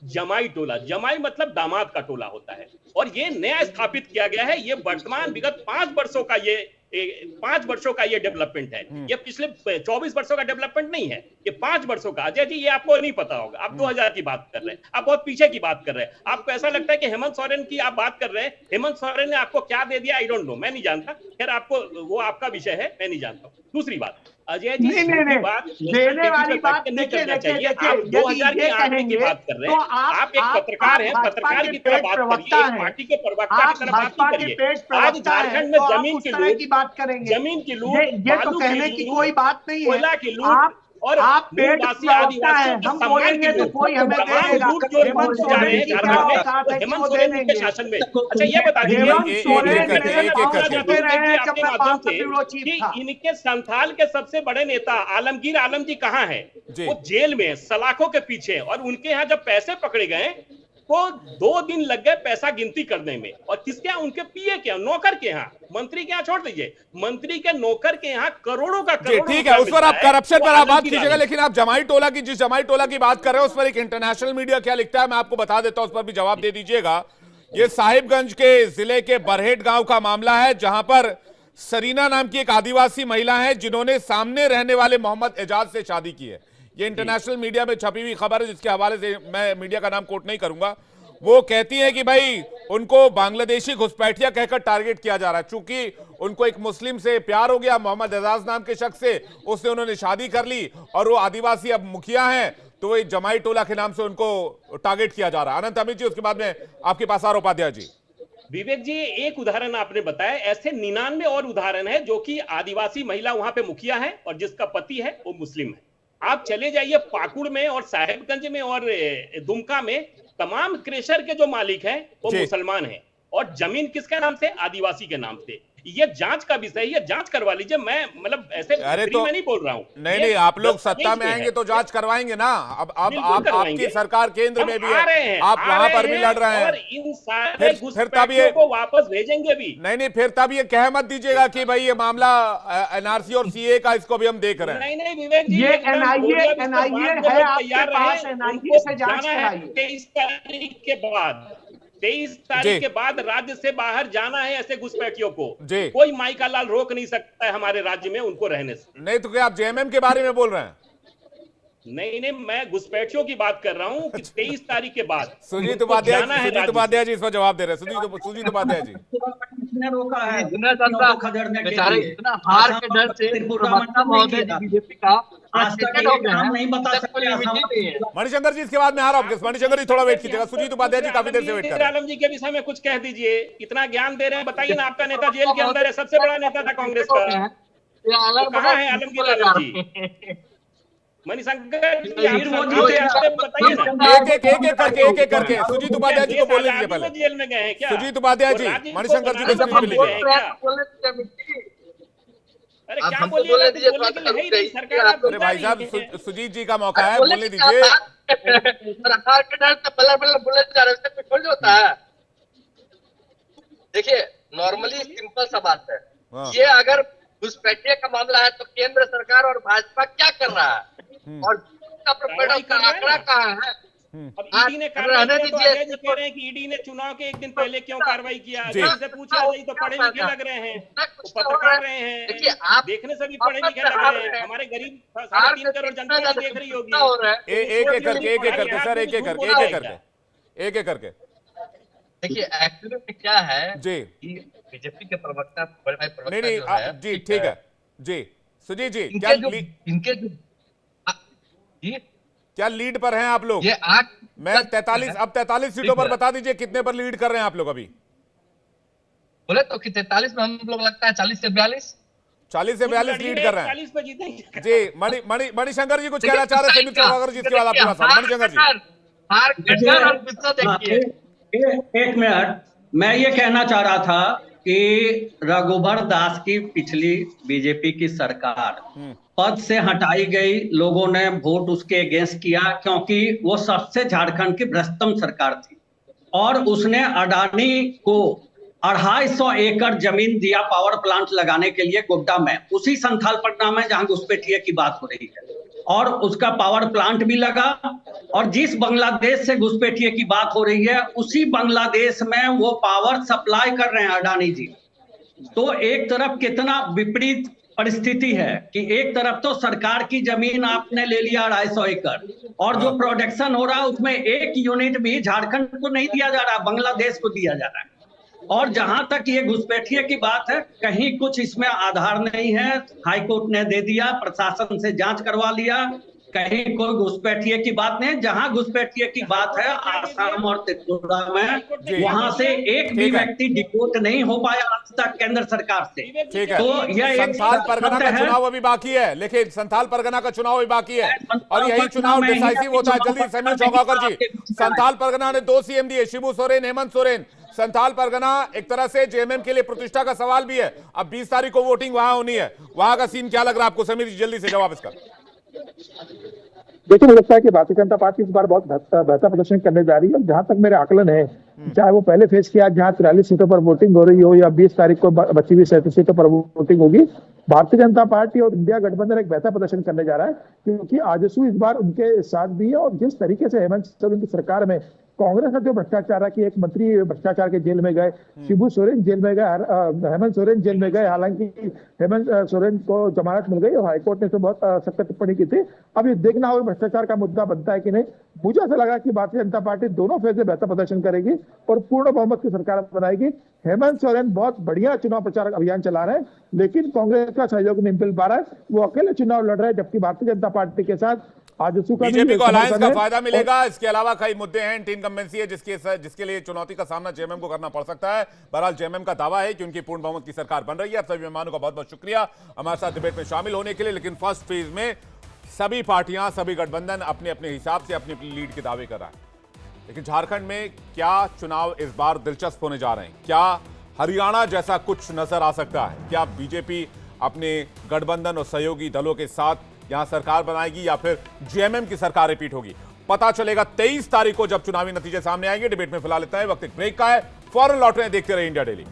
जमाई टोला। जमाई मतलब दामाद का टोला होता है। और ये नया स्थापित किया गया है। ये वर्तमान विगत 5 वर्षों का ये डेवलपमेंट है। ये पिछले 24 वर्षों का डेवलपमेंट नहीं है, ये 5 वर्षों का। अजय जी ये आपको नहीं पता होगा, आप 2000 की बात कर रहे हैं, आप बहुत पीछे की बात कर रहे हैं। आपको ऐसा लगता है कि हेमंत सोरेन की आप बात कर रहे हैं। हेमंत सोरेन ने आपको क्या दे दिया आई डोंट नो, मैं नहीं जानता। खैर आपको, वो आपका विषय है, मैं नहीं जानता। दूसरी बात, अजय जी नहीं, बात देने वाली बात नहीं देखिए, करना चाहिए। आप यदि 2000 ये के आंकड़े की कहेंगे बात कर रहे तो हैं, आप एक पत्रकार हैं, पत्रकार की तरह बात करिए, एक पार्टी के प्रवक्ता की तरह बात नहीं करिए। आज झारखंड में जमीन की लूट, की बात करेंगे, जमीन की लूट, ये तो कहने की कोई बात नहीं है। कोयला की लूट और आप पेट आदिवासियों है, के हम सम्मान बोलेंगे की तो लूट, कोई हमें तमाम देगा। लूट जो हेमंत जा रहे हैं सोरेन की क्या झारखंड में, औकात है कि हेमंत वो दे सोरेन के देंगे? शासन में। अच्छा ये बता दीजिए हेमंत सोरेन आपके माध्यम से ब्यूरो कि चीफ था। इनके संथाल के सबसे बड़े नेता आलमगीर आलम जी कहाँ हैं? वो जेल में सलाखों के पीछे, और उनके यहाँ जब पैसे पकड़े गए तो 2 दिन लग गए पैसा गिनती करने में। और किसके यहाँ? उनके पीए के, नौकर के यहाँ। मंत्री के यहाँ छोड़ दीजिए, मंत्री के नौकर के यहाँ करोड़ों का ठीक है, उस पर आप करप्शन पर आप बात कीजिएगा, लेकिन आप जमाई टोला की, जिस जमाई टोला की बात कर रहे हो उस पर एक इंटरनेशनल मीडिया क्या लिखता है मैं आपको बता देता हूं, उस पर भी जवाब दे दीजिएगा। ये साहिबगंज के जिले के बरहेट गांव का मामला है, जहां पर सरीना नाम की एक आदिवासी महिला है जिन्होंने सामने रहने वाले मोहम्मद एजाज से शादी की है। ये इंटरनेशनल मीडिया में छपी हुई खबर है, जिसके हवाले से मैं मीडिया का नाम कोट नहीं करूंगा। वो कहती है कि भाई उनको बांग्लादेशी घुसपैठिया कहकर टारगेट किया जा रहा है, चूंकि उनको एक मुस्लिम से प्यार हो गया, मोहम्मद एजाज नाम के शख्स से, उससे उन्होंने शादी कर ली और वो आदिवासी अब मुखिया हैं, तो वो जमाई टोला के नाम से उनको टारगेट किया जा रहा है। अनंत अमित जी, उसके बाद में आपके पास आर उपाध्याय जी। विवेक जी, एक उदाहरण आपने बताया, ऐसे 99 और उदाहरण है जो कि आदिवासी महिला वहां पे मुखिया है और जिसका पति है वो मुस्लिम है। आप चले जाइए पाकुड़ में और साहेबगंज में और दुमका में, तमाम क्रेशर के जो मालिक हैं वो मुसलमान हैं और जमीन किसके नाम से? आदिवासी के नाम से। ये जांच का विषय, ये जांच करवा लीजिए। मैं मतलब ऐसे तो, मैं नहीं बोल रहा हूँ। नहीं, आप लोग सत्ता में आएंगे तो जांच करवाएंगे ना। अब आपकी सरकार केंद्र में भी है, आप वहां पर भी लड़ रहे हैं, और इन सारे फिर तब ये को वापस भेजेंगे भी। नहीं, फिर तब ये कह मत दीजिएगा कि भाई ये मामला एनआरसी और सीए का, इसको भी हम देख रहे हैं। नहीं विवेक जी, ये एनआईए है आपके पास, एनआईए से जांच कराइए। 23 तारीख के बाद 23 तारीख के बाद राज्य से बाहर जाना है ऐसे घुसपैठियों को। कोई माइका लाल रोक नहीं सकता है हमारे राज्य में उनको रहने से। नहीं तो क्या आप जेएमएम के बारे में बोल रहे हैं? नहीं, मैं घुसपैठियों की बात कर रहा हूँ कि 23 तारीख के बाद सुजीत उपाध्याय जी इस पर जवाब दे रहे हैं। सुजीत उपाध्याय जी, रोका है इतना हार के डर से बीजेपी का नहीं बता सकते। मणिशंकर जी इसके बाद में आ रहा हूँ। मणिशंकर जी थोड़ा वेट कीजिएगा, सुजीत उपाध्याय जी काफी देर से वेट कर रहे हैं। आलम जी के विषय में कुछ कह दीजिए, इतना ज्ञान दे रहे हैं, बताइए ना। आपका नेता जेल के अंदर है, सबसे बड़ा नेता था कांग्रेस का, कहाँ है आलमगीर आलम जी? मणिशंकर जी बताइए ना, एक करके सुजीत उपाध्याय जी को बोलने दीजिए पहले। जेल में गए हैं क्या सुजीत उपाध्याय जी, मणिशंकर जी को अरे क्या बोलने दीजिए सरकार। अरे भाई साहब, सुजीत जी का मौका है, बोलने दीजिए। सरकार के डर से बल्ला बोले जा रहे हैं, कुछ होता है। देखिए, नॉर्मली सिंपल सा बात है, ये अगर घुसपैठिया का मामला है तो केंद्र सरकार और भाजपा क्या कर रहा है और आंकड़ा कहाँ है? अब ईडी ने कार्रवाई कह रहे हैं कि ईडी ने चुनाव के एक दिन पहले क्यों कार्रवाई किया? से पूछा जाए तो पढ़े लिखे लग रहे हैं, पत्रकार रहे हैं, देखने से भी पढ़े लिखे लग रहे हैं। हमारे गरीब 3.5 करोड़ जनता भी देख रही होगी। एक करके सर, एक करके देखिए, एक्चुअली में क्या है जी, बीजेपी के प्रवक्ता, बड़े भाई प्रवक्ता नहीं जी, ठीक है जी। सुजीत जी, क्या लीड पर हैं आप लोग? मैं 43 सीटों पर बता दीजिए कितने पर लीड कर रहे हैं आप लोग अभी? बोले तो कि 43 में हम लोग लगता है 40 से 42 लीड कर रहे हैं जी। मणिशंकर जी कुछ कहना चाह रहे थे जिसके बाद आपके पास मणिशंकर जी। एक मिनट, मैं ये कहना चाह रहा था कि रघुबर दास की पिछली बीजेपी की सरकार पद से हटाई गई, लोगों ने वोट उसके अगेंस्ट किया क्योंकि वो सबसे झारखंड की भ्रष्टतम सरकार थी और उसने अडानी को 250 एकड़ जमीन दिया पावर प्लांट लगाने के लिए गोड्डा में, उसी संथाल पटना में जहां घुसपैठिया की बात हो रही है, और उसका पावर प्लांट भी लगा। और जिस बांग्लादेश से घुसपैठिया की बात हो रही है उसी बांग्लादेश में वो पावर सप्लाई कर रहे हैं अडानी जी। तो एक तरफ कितना विपरीत परिस्थिति है कि एक तरफ तो सरकार की जमीन आपने ले लिया 250 एकड़ और जो प्रोडक्शन हो रहा है उसमें एक यूनिट भी झारखंड को नहीं दिया जा रहा, बांग्लादेश को दिया जा रहा है। और जहां तक ये घुसपैठिए की बात है, कहीं कुछ इसमें आधार नहीं है, हाईकोर्ट ने दे दिया, प्रशासन से जांच करवा लिया, कहीं कोई घुसपैठिए की बात नहीं। जहां घुसपैठिए की बात है आसाम और त्रिपुरा में, वहां से एक भी व्यक्ति डिपोर्ट नहीं हो पाया आज तक केंद्र सरकार से। ठीक है, तो यह संथाल परगना का चुनाव अभी बाकी है, लेकिन संथाल परगना का चुनाव अभी बाकी है और यही चुनाव डिसाइसिव होता है। जल्दी समीर चौगाकर जी, संथाल परगना ने 2 सीएम दिए, शिबू सोरेन, हेमंत सोरेन। संथाल परगना एक तरह से जेएमएम के लिए प्रतिष्ठा का सवाल भी है। अब 20 तारीख को वोटिंग वहां होनी है, वहां का सीन क्या लग रहा है आपको? समीर जी जल्दी से जवाब इसका। देखिए, मुझे लगता है कि भारतीय जनता पार्टी इस बार बहुत बेहतर प्रदर्शन करने जा रही है। जहां तक मेरे आकलन है, चाहे वो पहले फेज की आज जहां 43 सीटों पर वोटिंग हो रही हो या 20 तारीख को बची हुई 37 सीटों पर वोटिंग होगी, भारतीय जनता पार्टी और इंडिया गठबंधन एक बेहतर प्रदर्शन करने जा रहा है, क्योंकि आजसू इस बार उनके साथ भी है। और जिस तरीके से हेमंत सोरेन की सरकार में कांग्रेस का जो भ्रष्टाचार है कि एक मंत्री भ्रष्टाचार के जेल में गए, शिबू सोरेन जेल में गए, हेमंत सोरेन जेल में गए, हालांकि हेमंत सोरेन को जमानत मिल गई और हाईकोर्ट ने तो बहुत सख्त टिप्पणी की थी। अब ये देखना होगा भ्रष्टाचार का मुद्दा बनता है कि नहीं। मुझे ऐसा लगा कि भारतीय जनता पार्टी दोनों फेज में बेहतर प्रदर्शन करेगी और पूर्ण बहुमत की सरकार बनाएगी। हेमंत सोरेन बहुत बढ़िया चुनाव प्रचार अभियान चला रहे हैं, लेकिन कांग्रेस का सहयोग नहीं मिल पा रहा है। वो अकेले चुनाव लड़ रहे हैं, जबकि भारतीय जनता पार्टी के साथ बीजेपी को अलायंस का फायदा मिलेगा। इसके अलावा कई मुद्दे हैं, एंटी इनकम्बेंसी है जिसके लिए चुनौती का सामना जेएमएम को करना पड़ सकता है। बहरहाल जेएमएम का दावा है कि उनकी पूर्ण बहुमत की सरकार बन रही है। आप सभी मेहमानों का बहुत बहुत शुक्रिया हमारे साथ डिबेट में शामिल होने के लिए। लेकिन फर्स्ट फेज में सभी पार्टियां, सभी गठबंधन अपने अपने हिसाब से अपनी अपनी लीड के दावे कर रहा है। लेकिन झारखंड में क्या चुनाव इस बार दिलचस्प होने जा रहे हैं? क्या हरियाणा जैसा कुछ नजर आ सकता है? क्या बीजेपी अपने गठबंधन और सहयोगी दलों के साथ यहां सरकार बनाएगी या फिर जेएमएम की सरकार रिपीट होगी? पता चलेगा 23 तारीख को जब चुनावी नतीजे सामने आएंगे। डिबेट में फिलहाल इतना है, वक्त एक ब्रेक का है, फौरन लौट रहे हैं, देखते रहिए इंडिया डेली।